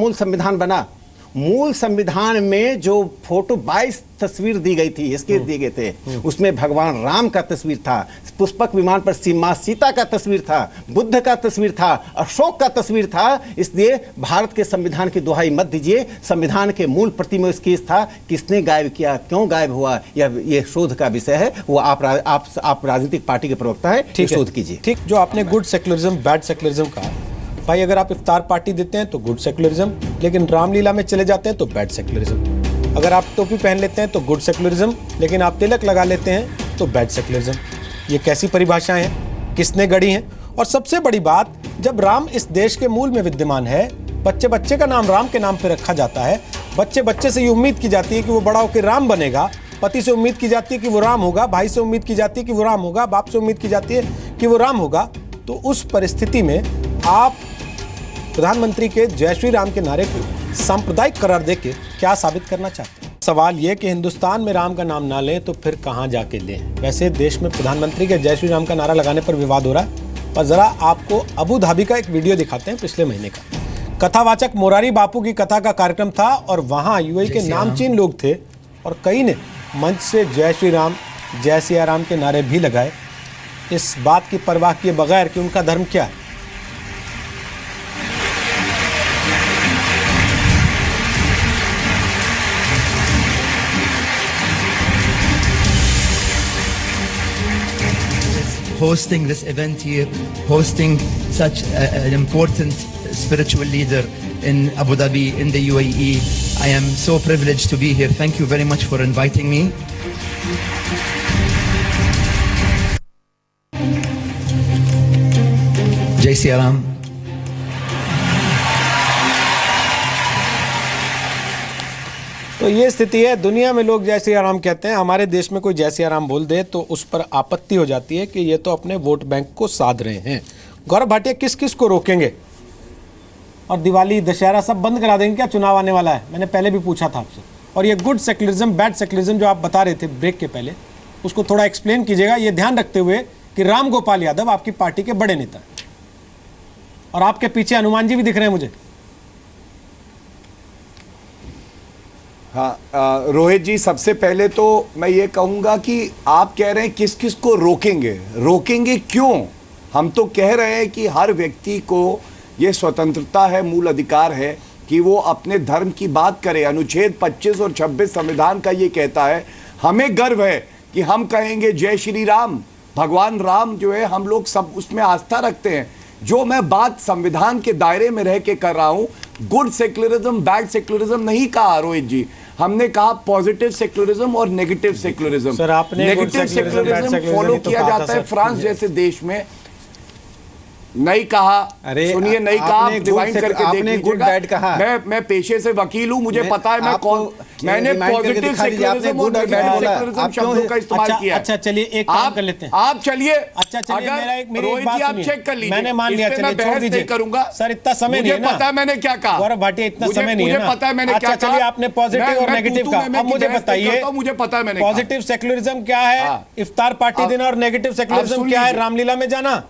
मूल संविधान में जो फोटो 22 तस्वीर दी गई थी, स्केच दिए गए थे, उसमें भगवान राम का तस्वीर था, पुष्पक विमान पर मां सीता का तस्वीर था, बुद्ध का तस्वीर था, अशोक का तस्वीर था। इसलिए भारत के संविधान की दुहाई मत दीजिए। संविधान के मूल प्रति में स्केच था, किसने गायब किया, क्यों गायब हुआ, ये शोध का विषय है। वो आप राजनीतिक पार्टी के प्रवक्ता है, शोध कीजिए। ठीक, जो आपने गुड सेकुलरिज्म बैड सेकुलरिज्म कहा, भाई अगर आप इफ्तार पार्टी देते हैं तो गुड सेकुलरिज्म, लेकिन रामलीला में चले जाते हैं तो बैड सेकुलरिज्म। अगर आप टोपी पहन लेते हैं तो गुड सेकुलरिज्म, लेकिन आप तिलक लगा लेते हैं तो बैड सेकुलरिज्म। ये कैसी परिभाषाएं हैं, किसने गढ़ी हैं? और सबसे बड़ी बात, जब राम इस देश के मूल में विद्यमान है, बच्चे का नाम राम के नाम पर रखा जाता है, बच्चे से ये उम्मीद की जाती है कि वो बड़ा होकर राम बनेगा, पति से उम्मीद की जाती है कि वो राम होगा, भाई से उम्मीद की जाती है कि वो राम होगा, बाप से उम्मीद की जाती है कि वो राम होगा। तो उस परिस्थिति में आप प्रधानमंत्री के जय श्री राम के नारे को सांप्रदायिक करार देके क्या साबित करना चाहते हैं? सवाल ये कि हिंदुस्तान में राम का नाम ना लें तो फिर कहाँ जाके लें? वैसे देश में प्रधानमंत्री के जय श्री राम का नारा लगाने पर विवाद हो रहा है, पर जरा आपको अबू धाबी का एक वीडियो दिखाते हैं पिछले महीने का। कथावाचक मोरारी बापू की कथा का कार्यक्रम था और वहाँ यूएई के नामचीन लोग थे और कई ने मंच से जय श्री राम, जय सिया राम के नारे भी लगाए, इस बात की परवाह किए बगैर कि उनका धर्म क्या है। Hosting this event here, hosting such an important spiritual leader in Abu Dhabi, in the UAE. I am so privileged to be here. Thank you very much for inviting me. Jai Siya Ram. तो ये स्थिति है, दुनिया में लोग जय श्री राम कहते हैं, हमारे देश में कोई जय श्री राम बोल दे तो उस पर आपत्ति हो जाती है कि ये तो अपने वोट बैंक को साध रहे हैं। गौरव भाटिया किस किस को रोकेंगे और दिवाली दशहरा सब बंद करा देंगे क्या? चुनाव आने वाला है, मैंने पहले भी पूछा था आपसे। और ये गुड सेक्युलरिज्म बैड सेक्युलरिज्म जो आप बता रहे थे ब्रेक के पहले, उसको थोड़ा एक्सप्लेन कीजिएगा, ये ध्यान रखते हुए कि राम गोपाल यादव आपकी पार्टी के बड़े नेता और आपके पीछे हनुमान जी भी दिख रहे हैं मुझे। हाँ रोहित जी, सबसे पहले तो मैं ये कहूंगा कि आप कह रहे हैं किस किस को रोकेंगे, रोकेंगे क्यों? हम तो कह रहे हैं कि हर व्यक्ति को ये स्वतंत्रता है, मूल अधिकार है कि वो अपने धर्म की बात करे। अनुच्छेद 25 और 26 संविधान का ये कहता है। हमें गर्व है कि हम कहेंगे जय श्री राम, भगवान राम जो है हम लोग सब उसमें आस्था रखते हैं। जो मैं बात संविधान के दायरे में रह के कर रहा हूं, गुड सेक्युलरिज्म बैड सेक्युलरिज्म नहीं कहा रोहित जी, हमने कहा पॉजिटिव सेक्युलरिज्म और नेगेटिव सेक्युलरिज्म। सर आपने नेगेटिव सेक्युलरिज्म फॉलो किया जाता है फ्रांस जैसे देश में, नहीं कहा। अरे सुनिए, नहीं कहा, आप डिवाइड करके देख लीजिएगा। मैं पेशे से वकील हूं, मुझे पता है मैं कौन, मैंने पॉजिटिव सेक्युलरिज्म और नेगेटिव सेक्युलरिज्म शब्दों का इस्तेमाल किया। अच्छा चलिए एक काम कर लेते हैं, आप चलिए। अच्छा चलिए, मेरा एक मेरी एक बात आप सुनिए, चेक कर लीजिए, मैंने मान लिया, चलिए छोड़ दीजिए करूंगा सर, इतना समय नहीं है ना, मुझे पता है मैंने क्या कहा। गौरव भाटिया इतना समय नहीं है ना, मुझे पता है मैंने क्या कहा। चलिए आपने पॉजिटिव और नेगेटिव का, अब मुझे बताइए मुझे पता है मैंने पॉजिटिव सेक्युलरिज्म क्या है, इफ्तार पार्टी देना, और नेगेटिव सेक्युलरिज्म क्या है, रामलीला में जाना।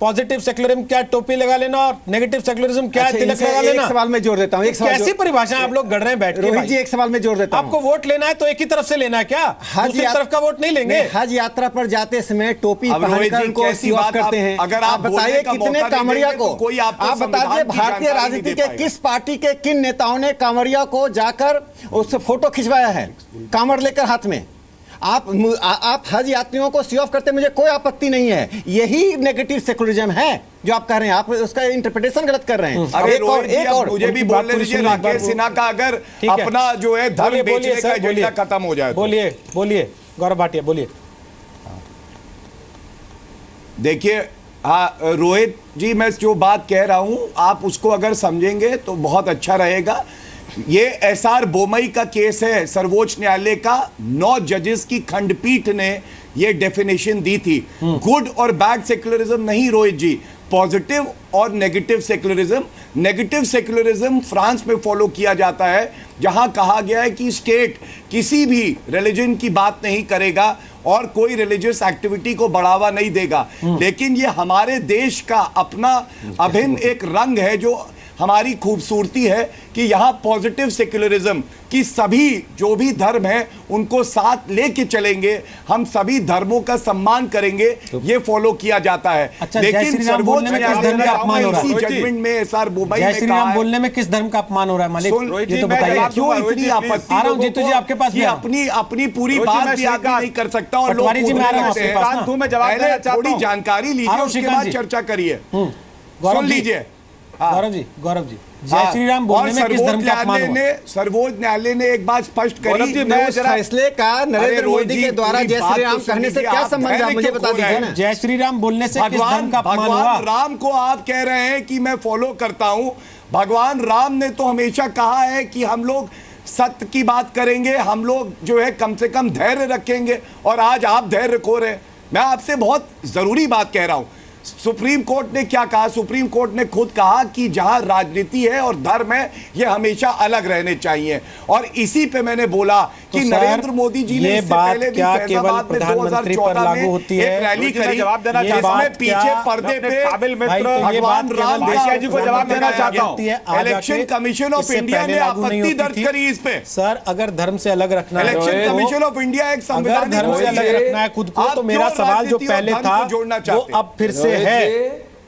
पॉजिटिव सेक्युलरिज्म क्या, टोपी लगा लेना, और नेगेटिव सेक्युलरिज्म क्या है, तिलक लगा लेना। एक सवाल में जोड़ देता हूं, कैसी परिभाषा आप लोग गढ़ रहे हैं बैठ के? रोहित जी एक सवाल में जोड़ देता हूं। आपको वोट लेना है तो एक ही तरफ से लेना है क्या? दूसरी तरफ का वोट नहीं लेंगे? हज यात्रा पर जाते समय टोपी पहनकर उनको सीओफ करते हैं। अगर आप बताइए कितने कांवड़िया को, आप बताइए भारतीय राजनीति के किस पार्टी के किन नेताओं ने कांवड़िया को जाकर उससे फोटो खिंचवाया है कांवड़ लेकर हाथ में? आप हज यात्रियों को सी ऑफ करते, मुझे कोई आपत्ति नहीं है। यही नेगेटिव सेक्युलरिज्म है जो आप कर रहे हैं, आप उसका इंटरप्रिटेशन गलत कर रहे हैं। अरे एक और मुझे भी बोलने दीजिए, राकेश सिन्हा का अगर अपना जो है धर्म बेचने का एजेंडा खत्म हो जाए। बोलिए गौरव भाटिया बोलिए। देखिए हाँ रोहित जी, मैं जो बात कह रहा हूं आप उसको अगर समझेंगे तो बहुत अच्छा रहेगा। ये एसआर बोमई का केस है, सर्वोच्च न्यायालय का 9 जजेस की खंडपीठ ने ये डेफिनेशन दी थी। गुड और बैड सेक्युलरिज्म नहीं रोहित जी, पॉजिटिव और negative secularism. Negative secularism France में फॉलो किया जाता है, जहां कहा गया है कि स्टेट किसी भी रिलीजन की बात नहीं करेगा और कोई रिलीजियस एक्टिविटी को बढ़ावा नहीं देगा। लेकिन ये हमारे देश का अपना अभिन्न एक रंग है, जो हमारी खूबसूरती है कि यहाँ पॉजिटिव सेक्युलरिज्म कि सभी जो भी धर्म है उनको साथ लेके चलेंगे, हम सभी धर्मों का सम्मान करेंगे, ये फॉलो किया जाता है। अच्छा, लेकिन सर्वोच्च न्यायालय ने इसी जजमेंट में एसआर बोमई जय श्री राम बोलने में किस धर्म का अपमान हो रहा है मालिक? ये तो बताइए क्यों इतनी आपत्ति? आ रहा हूं जीतू जी आपके पास, अपनी पूरी बात भी आगे नहीं कर सकता और लोग थोड़ी जानकारी लीजिए, उसके बाद चर्चा करिए। सुन लीजिए गौरव जी, जय श्री राम बोलने में किस धर्म का अपमान हुआ? सर्वोच्च न्यायालय ने एक बात स्पष्ट करी, उस फैसले का नरेंद्र मोदी के द्वारा जय श्री राम कहने से क्या संबंध है, मुझे बता दीजिए ना। जय श्री राम बोलने से किस धर्म का अपमान हुआ? भगवान राम को आप कह रहे हैं कि मैं फॉलो करता हूं। भगवान राम ने तो हमेशा कहा है कि हम लोग सत्य की बात करेंगे, हम लोग जो है कम से कम धैर्य रखेंगे, और आज आप धैर्य खो रहे हैं। मैं आपसे बहुत जरूरी बात कह रहा हूं। सुप्रीम कोर्ट ने क्या कहा? सुप्रीम कोर्ट ने खुद कहा कि जहां राजनीति है और धर्म है ये हमेशा अलग रहने चाहिए, और इसी पे मैंने बोला कि नरेंद्र मोदी जी ने इससे पहले भी फैजाबाद में 2014 में एक रैली करी, जिसमें पीछे पर्दे पे भगवान राम जी को जवाब देना चाहता हूं। इलेक्शन कमीशन ऑफ इंडिया ने आपत्ति दर्ज करी इस पे। सर अगर धर्म से अलग रखना है, इलेक्शन कमीशन ऑफ इंडिया एक संविधान धर्म से अलग रखना है खुद को, तो मेरा सवाल जो पहले था वो अब फिर से है।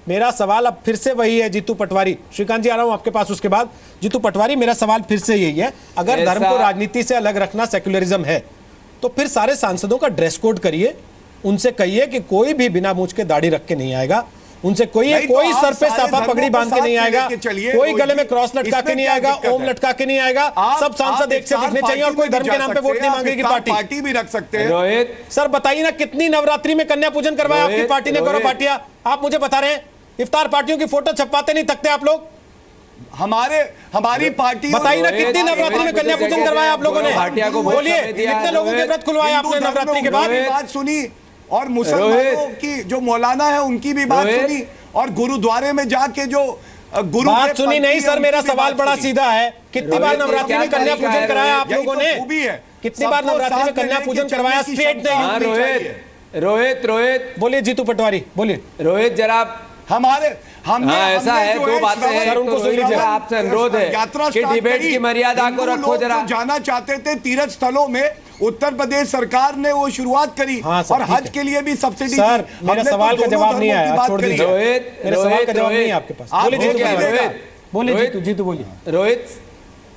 मेरा सवाल अब फिर से वही है जीतू पटवारी। श्रीकांत जी आ रहा हूं आपके पास, उसके बाद जीतू पटवारी, मेरा सवाल फिर से यही है, अगर धर्म को राजनीति से अलग रखना सेक्युलरिज्म है तो फिर सारे सांसदों का ड्रेस कोड करिए, उनसे कहिए कि कोई भी बिना मूंछ के दाढ़ी रख के नहीं आएगा, उनसे कोई सर पे साफा पगड़ी बांध के नहीं आएगा, कोई गले में क्रॉस लटका के नहीं आएगा, ओम लटका के नहीं आएगा, सब सांसद एक से दिखने चाहिए, और कोई धर्म के नाम पे वोट नहीं मांगेगी पार्टी भी रख सकते हैं। रोहित सर बताइए ना, कितनी नवरात्रि में कन्या पूजन करवाया आपकी पार्टी ने? गौरव भाटिया आप मुझे बता रहे हैं इफ्तार पार्टियों की फोटो छपवाते नहीं थकते आप लोग? हमारी पार्टी बताइए ना कितनी नवरात्रि में कन्या पूजन करवाया आप लोगों ने? भाटिया को बोलिए कितने लोगों के व्रत खुलवाए आपने नवरात्रि के बाद? बात सुनी और मुसलमानों की जो मौलाना है उनकी भी बात सुनी और गुरुद्वारे में जाके जो गुरु बात सुनी नहीं सर, मेरा सवाल बड़ा सीधा है, कितनी बार नवरात्रि में कन्या पूजन कराया आप लोगों ने? कितनी बार नवरात्रि में कन्या पूजन करवाया? स्ट्रेट नहीं। रोहित बोलिए जीतू पटवारी, बोलिए। रोहित जरा हमने ऐसा है, दो बातें हैं, सर उनको सुन लीजिए। आपसे अनुरोध है कि डिबेट की मर्यादा को रखो जरा। जाना चाहते थे तीर्थ स्थलों में, उत्तर प्रदेश सरकार ने वो शुरुआत करी और हज के लिए भी सब्सिडी। सर मेरा सवाल का जवाब नहीं आया, छोड़ दीजिए। रोहित, मेरे सवाल का जवाब नहीं है आपके पास। बोलिए जीतू बोलिए। रोहित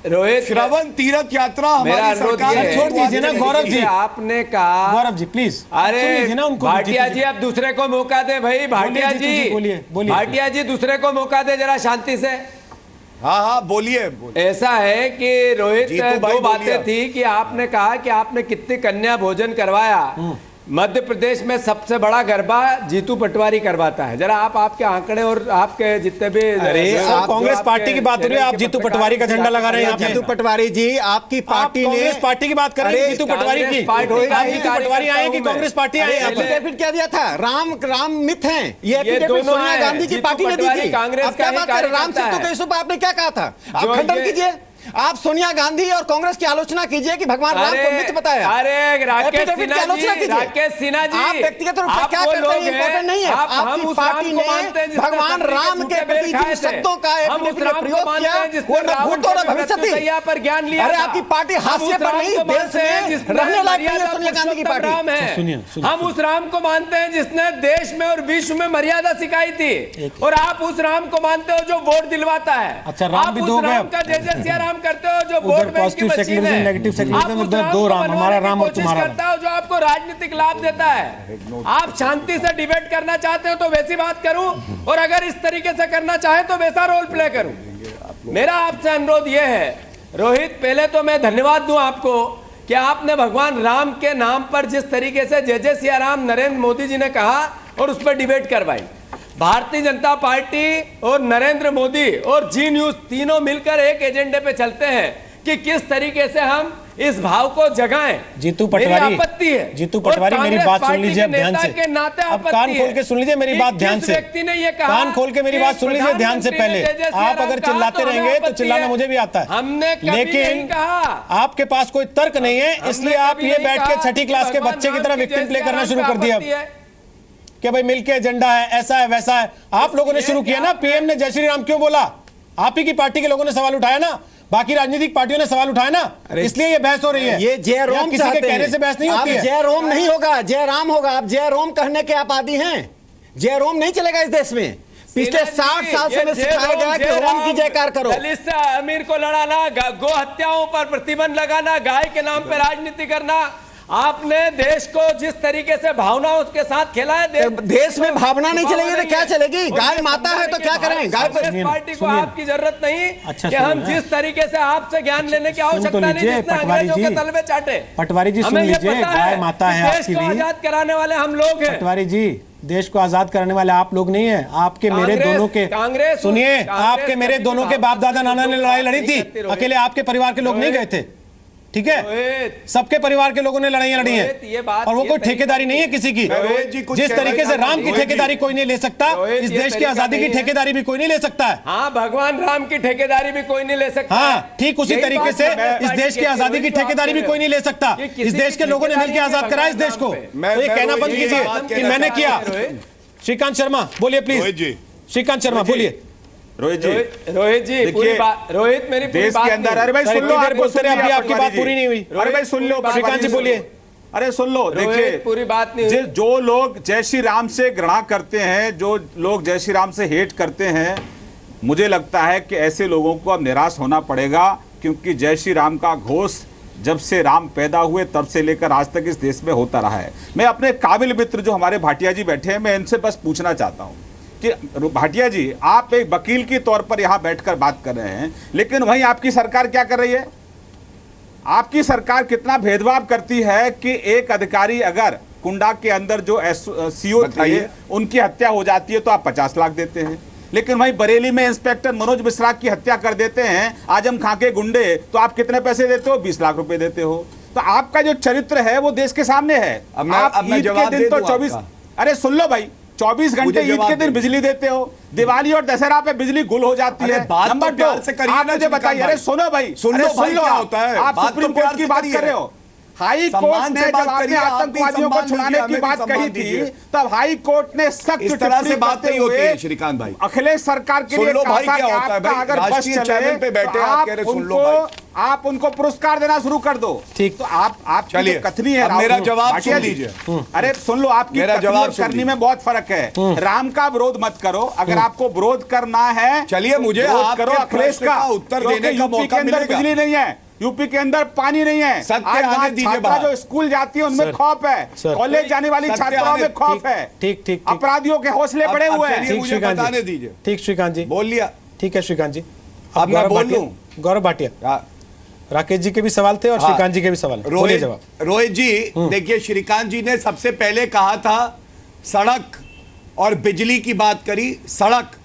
श्रवण तीर्थ यात्रा मेरा हमारी सरकार अनुरोध छोड़ दीजिए ना गौरव जी, आपने कहा। गौरव जी प्लीज। अरे भाटिया जी आप दूसरे को मौका दे भाई। भाटिया जी बोलिए भाटिया जी दूसरे को मौका दे जरा शांति से। हाँ बोलिए। ऐसा है कि रोहित दो बातें थी कि आपने कहा कि आपने कितनी कन्या भोजन करवाया। मध्य प्रदेश में सबसे बड़ा गरबा जीतू पटवारी करवाता है। जरा आप आपके आंकड़े और आपके जितने भी। अरे आप कांग्रेस पार्टी की बात हो रही है, आप जीतू पटवारी का झंडा लगा रहे हैं। जीतू पटवारी जी आपकी पार्टी ने कांग्रेस पार्टी की बात कर रहे हैं, जीतू पटवारी की। आप जीतू पटवारी आए कि कांग्रेस पार्टी आए? एफिडेविट क्या दिया था? राम मिथ हैं ये एफिडेविट सोनिया गांधी की पार्टी ने दी थी। अब क्या बात कर राम सिंह तो कैसे आपने क्या कहा था? आप खंडन कीजिए। आप सोनिया गांधी और कांग्रेस की आलोचना कीजिए कि भगवान राम को मिथ बताया। अरे राकेश सिन्हा जी आप व्यक्तिगत रूप से क्या करते हैं इंपॉर्टेंट नहीं है। आपकी पार्टी ने भगवान राम के प्रति जिन शब्दों का प्रयोग किया वो न भूतो न भविष्यति पर ज्ञान लिया। अरे आपकी पार्टी हास्य पर नहीं, देश में रहने लायक नहीं है सोनिया गांधी की पार्टी। हम उस राम को मानते हैं जिसने देश में और विश्व में मर्यादा सिखाई थी, और आप उस राम को मानते हो जो वोट दिलवाता है। आप उस राम का जय सिया राम करते हो जो वोट बैंक की मशीन है। नेगेटिव सेक्युलरिज्म में दो राम, हमारा राम और तुम्हारा राम। करता हो जो आपको राजनीतिक लाभ देता है। आप शांति से डिबेट करना चाहते हो तो वैसी बात करूं, और अगर इस तरीके से करना चाहे तो वैसा रोल प्ले करूं। मेरा आपसे अनुरोध यह है रोहित, पहले तो मैं धन्यवाद दूं आपको कि आपने भगवान राम के नाम पर जिस तरीके से जय सिया राम नरेंद्र मोदी जी ने कहा और उस पर डिबेट करवाई। भारतीय जनता पार्टी और नरेंद्र मोदी और जी न्यूज तीनों मिलकर एक एजेंडे पे चलते हैं कि किस तरीके से हम इस भाव को जगाएं। जीतू पटवारी, आपत्ति है जीतू पटवारी मेरी बात सुन लीजिए ध्यान से। अब कान खोल के सुन लीजिए मेरी बात ध्यान से। व्यक्ति ने ये कहा, कान खोल के मेरी बात सुन लीजिए ध्यान से। पहले आप अगर चिल्लाते रहेंगे तो चिल्लाना मुझे भी आता है, हमने लेकिन आपके पास कोई तर्क नहीं है, इसलिए आप ये बैठ के छठी क्लास के बच्चे की तरह विक्टिम प्ले करना शुरू कर दिया कि भाई मिलके एजेंडा है, ऐसा है वैसा है। आप लोगों ने शुरू किया ना। पीएम ने जय श्री राम क्यों बोला? आप ही की पार्टी के लोगों ने सवाल उठाया ना, बाकी राजनीतिक पार्टियों ने सवाल उठाया ना, इसलिए ये बहस हो रही है। ये जय रोम किसी के कहने से बहस नहीं होती है। जय रोम नहीं होगा, जय राम होगा। आप जय रोम कहने के आप आदी हैं। जय रोम नहीं चलेगा इस देश में। पिछले 60 साल से सिखाया गया कि रोम की जयकार करो। दलित से अमीर को लड़ाना, गो हत्याओं पर प्रतिबंध लगाना, गाय के नाम पर राजनीति करना। आपने देश को जिस तरीके से भावनाओं के साथ खेला है, देश में भावना नहीं चलेगी तो क्या चलेगी? गाय माता है तो क्या करें? गाय पार्टी को आपकी जरूरत नहीं कि हम जिस तरीके से आपसे ज्ञान लेने की आवश्यकता नहीं, जिसने अंग्रेजों के तलवे चाटे। पटवारी जी सुन लीजिए, गाय माता है आपकी भी। आजाद कराने वाले हम लोग हैं। पटवारी जी देश को आजाद कराने वाले आप लोग नहीं है, आपके मेरे दोनों के। सुनिए, आपके मेरे दोनों के बाप दादा नाना ने लड़ाई लड़ी थी, अकेले आपके परिवार के लोग नहीं गए थे। ठीक है, सबके परिवार के लोगों ने लड़ाइयां लड़ी हैं, और वो कोई ठेकेदारी नहीं है किसी की। जिस तरीके से राम की ठेकेदारी कोई नहीं ले सकता, इस देश की आजादी की ठेकेदारी भी कोई नहीं ले सकता है। हाँ, भगवान राम की ठेकेदारी भी कोई नहीं ले सकता। हाँ, ठीक उसी तरीके से इस देश की आजादी की ठेकेदारी भी कोई नहीं ले सकता। इस देश के लोगों ने मिलकर आजाद करा इस देश को। ये कहना बंद कीजिए कि मैंने किया। श्रीकांत शर्मा बोलिए प्लीज। श्रीकांत शर्मा बोलिए। रोहित जी पूरी बात, रोहित मेरी पूरी देश बात के अंदर, अरे भाई सुन लो, अभी आपकी बात पूरी नहीं हुई। अरे भाई सुन लो, श्रीकांत जी बोलिए। अरे सुन लो, देखिए पूरी बात नहीं। जो लोग जय श्री राम से घृणा करते हैं, जो लोग जय श्री राम से हेट करते हैं, मुझे लगता है कि ऐसे लोगों को अब निराश होना पड़ेगा, क्योंकि जय श्री राम का घोष जब से राम पैदा हुए तब से लेकर आज तक इस देश में होता रहा है। मैं अपने काबिल मित्र जो हमारे भाटिया जी बैठे हैं, मैं इनसे बस पूछना चाहता हूं कि भाटिया जी, आप एक वकील के तौर पर यहां बैठकर बात कर रहे हैं, लेकिन वहीं आपकी सरकार क्या कर रही है? आपकी सरकार कितना भेदभाव करती है कि एक अधिकारी अगर कुंडा के अंदर जो सीओ थे उनकी हत्या हो जाती है तो आप 50 लाख देते हैं, लेकिन वहीं बरेली में इंस्पेक्टर मनोज मिश्रा की हत्या कर देते हैं आजम खां के गुंडे, तो आप कितने पैसे देते हो? 20 लाख रुपए देते हो। तो आपका जो चरित्र है वो देश के सामने है। आप ईद के दिन तो 24, अरे सुन लो भाई, 24 घंटे ईद के दिन बिजली देते हो, दिवाली और दशहरा पे बिजली गुल हो जाती है। नंबर 2, आप मुझे बताइए, अरे सुनो भाई, सुन लो, आप सुप्रीम कोर्ट की बात कर रहे हो। हाई कोर्ट ने जब आपने आतंकवादियों को छुड़ाने की बात कही थी, तब हाई कोर्ट ने सख्त इस तरह से बात नहीं होती है श्रीकांत भाई। अखिलेश सरकार के लिए कहा था कि आपका अगर बस चले पे बैठे आप कह रहे सुन लो भाई, आप उनको पुरस्कार देना शुरू कर दो। ठीक, तो आप चलिए कथनी है, मेरा जवाब सुन लीजिए। अरे सुन लो, आपकी मेरा जवाब करने में बहुत फर्क है। राम का विरोध मत करो, अगर आपको विरोध करना है चलिए मुझे करो अखिलेश का उत्तर देने का मौका मिलेगा। बिजली नहीं है, यूपी के अंदर पानी नहीं है, आज छात्रा जो स्कूल जाती है उनमें खौफ है, कॉलेज जाने वाली छात्राओं में खौफ है। ठीक ठीक, अपराधियों के हौसले बढ़े हुए हैं। मुझे बताने दीजिए। ठीक श्रीकांत जी, बोल लिया। ठीक है श्रीकांत जी, अब मैं बोल लूं? गौरव भाटिया, राकेश जी के भी सवाल थे और श्रीकांत जी के भी सवाल। रोहित जी, देखिए श्रीकांत जी ने सबसे पहले कहा था सड़क और बिजली की बात करी। सड़क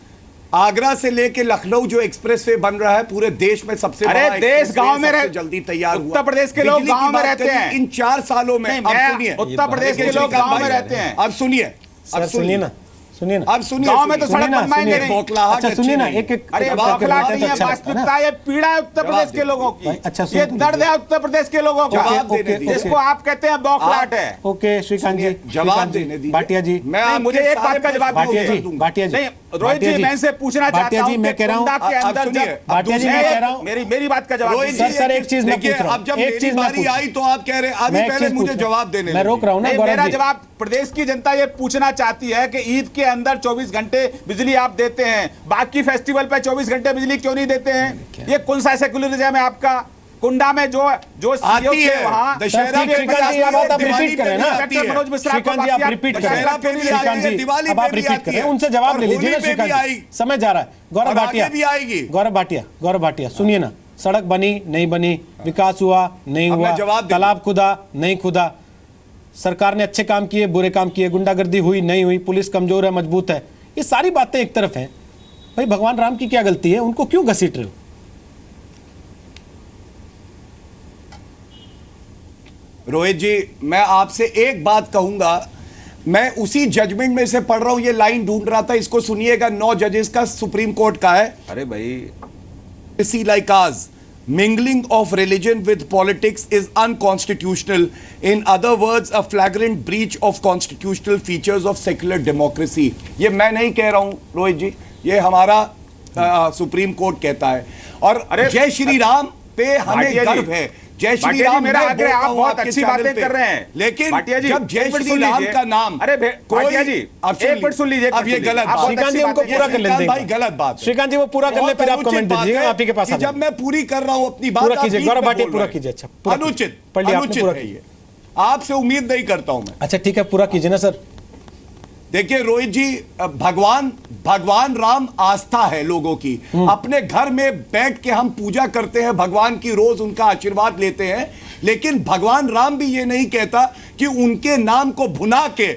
आगरा से लेके लखनऊ जो एक्सप्रेसवे बन रहा है पूरे देश में सबसे बड़ा, देश गांव में रहे, जल्दी तैयार हुआ। उत्तर प्रदेश के लोग गांव में रहते हैं इन 4 सालों में। अब सुनिए, उत्तर प्रदेश के लोग गांव में रहते हैं। अब सुनिए, अब सुनिए ना, सुनिए ना, अब सुनिए, गांव में तो सड़क बनवाएंगे नहीं। अच्छा सुनिए ना, एक एक, अरे बौखलाहट नहीं है, वास्तविकता ये पीड़ा है उत्तर प्रदेश के लोगों की। अच्छा, ये दर्द है उत्तर प्रदेश के लोगों का, जिसको आप कहते हैं बौखलाहट है। ओके श्रीकांत जी, जवाब देने दीजिए। भाटिया जी, मुझे एक बात का जवाब भाटिया जी, रोहित जी, मैं इनसे पूछना चाहता हूं, मैं कह रहा हूं, भाटिया जी मैं कह रहा हूं, मेरी बात का जवाब सर एक चीज मैं पूछ रहा हूं, अब जब मेरी बारी आई तो आप कह रहे हैं अभी पहले मुझे जवाब देने, मैं रोक रहा हूं ना। मेरा जवाब, प्रदेश की जनता ये पूछना चाहती है कि ईद के अंदर 24 घंटे बिजली आप देते हैं, बाकी फेस्टिवल पे 24 घंटे बिजली क्यों नहीं देते हैं? ये कौन सा सेकुलरिज्म है आपका? कुंडा में जो आती है वहां दशहरा आप रिपीट करें ना, मनोज मिश्रा श्रीकांत जी आप रिपीट करें, श्रीकांत जी अब आप रिपीट करें, उनसे जवाब ले लीजिए ना श्रीकांत जी, समय जा रहा है। गौरव भाटिया, गौरव भाटिया सुनिए ना, सड़क बनी नहीं बनी, विकास हुआ नहीं हुआ, तालाब खुदा नहीं खुदा, सरकार ने अच्छे काम किए बुरे काम किए, गुंडागर्दी हुई नहीं हुई, पुलिस कमजोर है मजबूत है, ये सारी बातें एक तरफ हैं। भाई भगवान राम की क्या गलती है, उनको क्यों घसीट रहे हो? रोहित जी, मैं आपसे एक बात कहूंगा, मैं उसी जजमेंट में से पढ़ रहा हूं, ये लाइन ढूंढ रहा था, इसको सुनिएगा। 9 जजेस का सुप्रीम कोर्ट का है। अरे भाई, सी लाइक आज mingling of religion with politics is unconstitutional. In other words, a flagrant breach of constitutional features of secular democracy. ये मैं नहीं कह रहा हूं रोहित जी, ये हमारा सुप्रीम कोर्ट कहता है। और जय श्री राम पे हमें गर्व है। जय श्री राम, मेरा आग्रह, आप बहुत अच्छी बातें कर रहे हैं, लेकिन जी, जब जय श्री राम का नाम, अरे भाटिया जी एक मिनट सुन लीजिए, अब ये गलत बात, श्रीकांत जी हमको पूरा कर लेंगे भाई, गलत बात। श्रीकांत जी वो पूरा कर ले, फिर आप कमेंट दीजिए, आप ही के पास। जब मैं पूरी कर रहा हूं अपनी बात, पूरा कीजिए गौरव भाटिया, पूरा कीजिए। अच्छा, अनुचित है ये, आपसे उम्मीद नहीं करता हूं मैं। अच्छा ठीक है, पूरा कीजिए ना सर। देखिए रोहित जी, भगवान राम आस्था है लोगों की। अपने घर में बैठ के हम पूजा करते हैं भगवान की, रोज उनका आशीर्वाद लेते हैं, लेकिन भगवान राम भी ये नहीं कहता कि उनके नाम को भुना के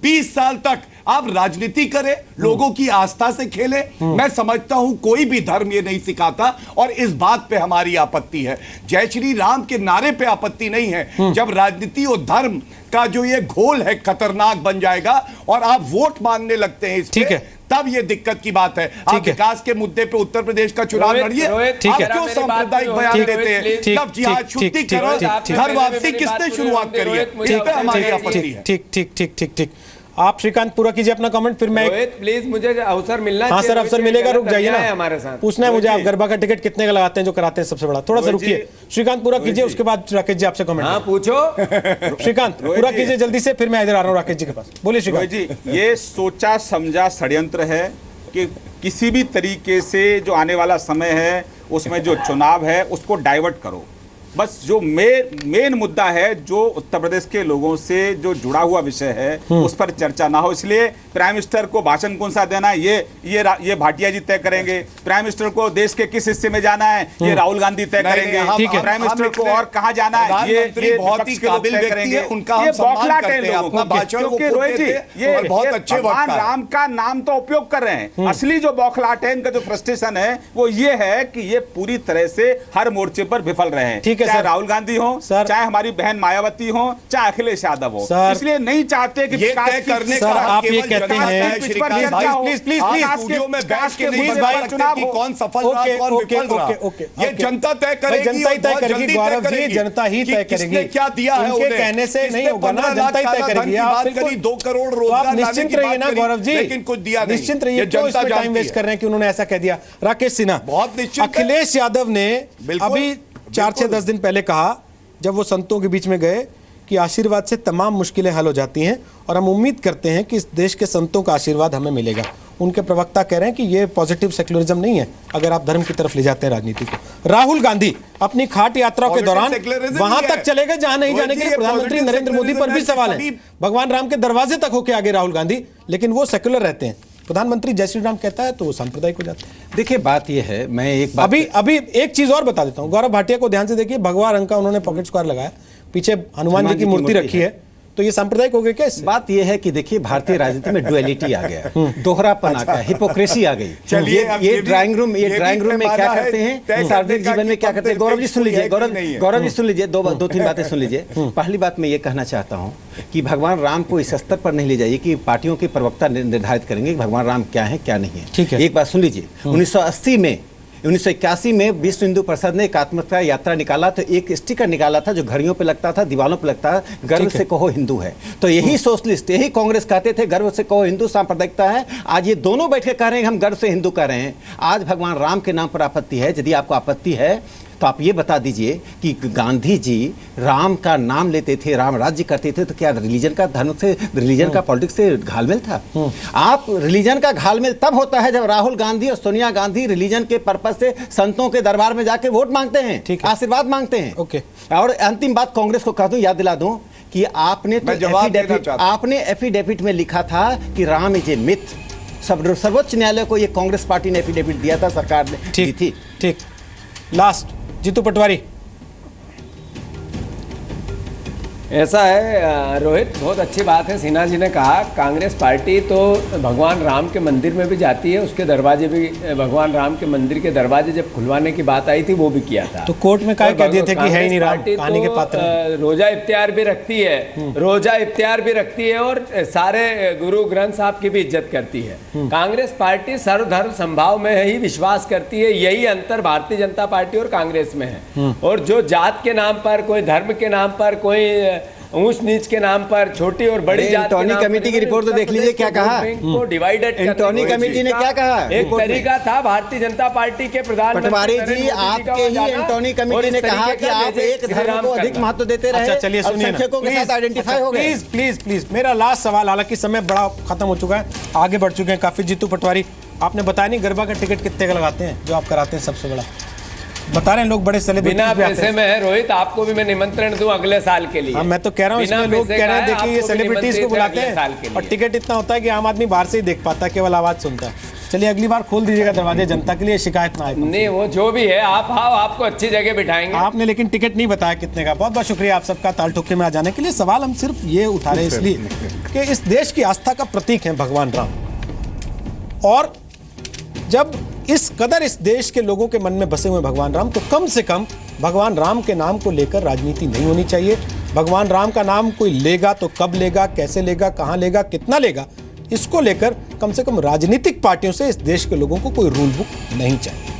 20 साल तक आप राजनीति करें, लोगों की आस्था से खेलें। मैं समझता हूं कोई भी धर्म ये नहीं सिखाता, और इस बात पे हमारी आपत्ति है। जय श्री राम के नारे पे आपत्ति नहीं है। जब राजनीति और धर्म का जो ये घोल है खतरनाक बन जाएगा और आप वोट मांगने लगते हैं इस पे, तब ये दिक्कत की बात है। आप विकास के मुद्दे पे उत्तर प्रदेश का चुनाव लड़िए, आप क्यों सांप्रदायिक बयान देते हैं? लव जिहाद, छुट्टी करो, घर वापसी किसने शुरुआत करी है? इस पे हमारी आपत्ति है। ठीक ठीक ठीक ठीक ठीक, आप श्रीकांत पूरा कीजिए अपना कमेंट, फिर मैं प्लीज मुझे अवसर मिलना। हाँ सर, अवसर मिलेगा, रुक जाइए ना, हमारे साथ पूछना है मुझे, आप गरबा का टिकट कितने का लगाते हैं जो कराते हैं सबसे बड़ा? थोड़ा सा रुकिए, श्रीकांत पूरा कीजिए, उसके बाद राकेश जी आपसे कमेंट। हाँ पूछो श्रीकांत, पूरा कीजिए जल्दी से, फिर मैं इधर आ रहा हूँ राकेश जी के पास। बोलिए श्रीकांत जी। ये सोचा समझा षड्यंत्र है कि किसी भी तरीके से जो आने वाला समय है उसमें जो चुनाव है उसको डाइवर्ट करो। बस जो मेन मुद्दा है, जो उत्तर प्रदेश के लोगों से जो जुड़ा हुआ विषय है, उस पर चर्चा ना हो। इसलिए प्राइम मिनिस्टर को भाषण कौन सा देना है ये भाटिया जी तय करेंगे। प्राइम मिनिस्टर को देश के किस हिस्से में जाना है ये राहुल गांधी तय करेंगे। प्राइम मिनिस्टर को और कहाँ जाना है ये बहुत ही काबिल व्यक्ति है, उनका हम सम्मान करते हैं। अपना भाषण को रोहित जी ये बहुत अच्छे भगवान राम का नाम तो उपयोग कर रहे हैं, असली जो बौखलाहट है, इनका जो फ्रस्ट्रेशन है वो ये है कि ये पूरी तरह से हर मोर्चे पर विफल रहे हैं। चाहे राहुल गांधी हो, चाहे हमारी बहन मायावती हो, चाहे अखिलेश यादव हो, इसलिए नहीं चाहते कि ये तय करने का आप ये कहते हैं प्लीज कौन सफल रहा कौन विफल रहा, ये जनता तय करेगी। गौरव जी, जनता ही तय करेगी। क्या दिया है उनके कहने से नहीं होगा ना, जनता ही तय करेगी। आप 2 करोड़ रोजगार निश्चिंत रहिए ना गौरव जी, लेकिन कुछ दिया नहीं। निश्चिंत रहिए, क्यों इसमें टाइम वेस्ट कर रहे हैं कि उन्होंने ऐसा कह दिया। राकेश सिन्हा, बहुत निश्चित। अखिलेश यादव ने अभी 4-6-10 दिन पहले कहा, जब वो संतों के बीच में गए, कि आशीर्वाद से तमाम मुश्किलें हल हो जाती हैं और हम उम्मीद करते हैं कि इस देश के संतों का आशीर्वाद हमें मिलेगा। उनके प्रवक्ता कह रहे हैं कि ये पॉजिटिव सेक्युलरिज्म नहीं है अगर आप धर्म की तरफ ले जाते हैं राजनीति को। राहुल गांधी अपनी खाट यात्रा के दौरान वहां तक चले गए जहां नहीं जाने के लिए प्रधानमंत्री नरेंद्र मोदी पर भी सवाल है। भगवान राम के दरवाजे तक होके आगे राहुल गांधी, लेकिन वो सेक्युलर रहते हैं। प्रधानमंत्री जय श्री राम कहता है तो वो सांप्रदायिक हो जाता है। देखिए बात ये है, मैं एक बात अभी एक चीज और बता देता हूं। गौरव भाटिया को ध्यान से देखिए, भगवा रंग का उन्होंने पॉकेट स्क्वायर लगाया, पीछे हनुमान जी की मूर्ति रखी है, तो ये सांप्रदायिक हो गया क्या? बात यह है कि देखिए भारतीय राजनीति में डुअलिटी आ गया, दोहरापन आ गया, हिपोक्रेसी आ गई। ये ड्राइंग रूम में क्या करते हैं, सार्वजनिक जीवन में क्या करते हैं। गौरव जी सुन लीजिए, गौरव जी सुन लीजिए, 2-3 बातें सुन लीजिए। पहली बात मैं ये कहना चाहता हूँ कि भगवान राम को इस स्तर पर नहीं ले जाइए कि पार्टियों के प्रवक्ता निर्धारित करेंगे कि भगवान राम क्या है क्या नहीं है। ठीक है, एक बात सुन लीजिए। 1981 में विश्व हिंदू परिषद ने एकात्मकता यात्रा निकाला, तो एक स्टिकर निकाला था जो घड़ियों पे लगता था, दीवालों पे लगता था, गर्व से कहो हिंदू है। तो यही सोशलिस्ट, यही कांग्रेस कहते थे गर्व से कहो हिंदू सांप्रदायिकता है। आज ये दोनों बैठ के कह रहे हैं हम गर्व से हिंदू कह रहे हैं। आज भगवान राम के नाम पर आपत्ति है। यदि आपको आपत्ति है तो आप ये बता दीजिए कि गांधी जी राम का नाम लेते थे, राम राज्य करते थे, तो क्या रिलीजन का धर्म से, रिलीजन का पॉलिटिक्स से घालमेल था? आप रिलीजन का घालमेल तब होता है जब राहुल गांधी और सोनिया गांधी रिलीजन के पर्पज से संतों के दरबार में जाके वोट मांगते हैं, आशीर्वाद मांगते हैं। ओके, और अंतिम बात कांग्रेस को कह दूं, याद दिला दूं कि आपने एफिडेविट में लिखा था कि राम इज ए मिथ। सर्वोच्च न्यायालय को ये कांग्रेस पार्टी ने एफिडेविट दिया था, सरकार ने दी थी। ठीक, लास्ट जीतू पटवारी। ऐसा है रोहित, बहुत अच्छी बात है सिन्हा जी ने कहा। कांग्रेस पार्टी तो भगवान राम के मंदिर में भी जाती है, उसके दरवाजे भी, भगवान राम के मंदिर के दरवाजे जब खुलवाने की बात आई थी वो भी किया था। तो कोर्ट में क्या कह दिए थे कि है ही नहीं राम, कहानी के पात्र। रोजा इफ्तियार भी रखती है, रोजा इफ्तियार भी रखती है और सारे गुरु ग्रंथ साहब की भी इज्जत करती है। कांग्रेस पार्टी सर्वधर्म संभाव में ही विश्वास करती है। यही अंतर भारतीय जनता पार्टी और कांग्रेस में है। और जो जात के नाम पर, कोई धर्म के नाम पर, कोई ऊंच नीच के नाम पर, छोटी और बड़ी जात एंटोनी कमेटी की रिपोर्ट तो देख लीजिए क्या कहा। एंटोनी कमेटी ने क्या कहा? एक तरीका था भारतीय जनता पार्टी के प्रधानमंत्री पटवारी जी, आपके ही एंटोनी कमेटी ने कहा कि आप एक धर्म को अधिक महत्व देते रहे। अच्छा चलिए सुनिए, संख्यकों के साथ आइडेंटिफाई हो गए। प्लीज मेरा लास्ट सवाल, हालांकि समय बड़ा खत्म हो चुका है, आगे बढ़ चुके हैं काफी। जीतू पटवारी, आपने बताया नहीं गरबा का टिकट कितने का लगाते हैं जो आप कराते हैं? सबसे बड़ा बता रहे हैं, लोग बड़े सेलिब्रिटी बिना पैसे में है। रोहित, आपको भी मैं निमंत्रण दूं अगले साल के लिए। हाँ, मैं तो कह रहा हूँ, इसमें लोग कह रहे हैं देखिए ये सेलिब्रिटीज को बुलाते हैं और टिकट इतना होता है कि आम आदमी बाहर से ही देख पाता है, केवल आवाज सुनता है। चलिए अगली बार खोल दीजिएगा दरवाजे जनता के लिए, शिकायत ना आए। नहीं, वो जो भी है आप आओ, आपको अच्छी जगह बिठाएंगे। आपने लेकिन टिकट नहीं बताया कितने का। बहुत बहुत शुक्रिया आप सबका ताल ठोके में आ जाने के लिए। सवाल हम सिर्फ ये उठा रहे हैं इसलिए कि इस देश की आस्था का प्रतीक है भगवान राम, और जब इस कदर इस देश के लोगों के मन में बसे हुए भगवान राम, तो कम से कम भगवान राम के नाम को लेकर राजनीति नहीं होनी चाहिए। भगवान राम का नाम कोई लेगा तो कब लेगा, कैसे लेगा, कहां लेगा, कितना लेगा, इसको लेकर कम से कम राजनीतिक पार्टियों से इस देश के लोगों को कोई रूल बुक नहीं चाहिए।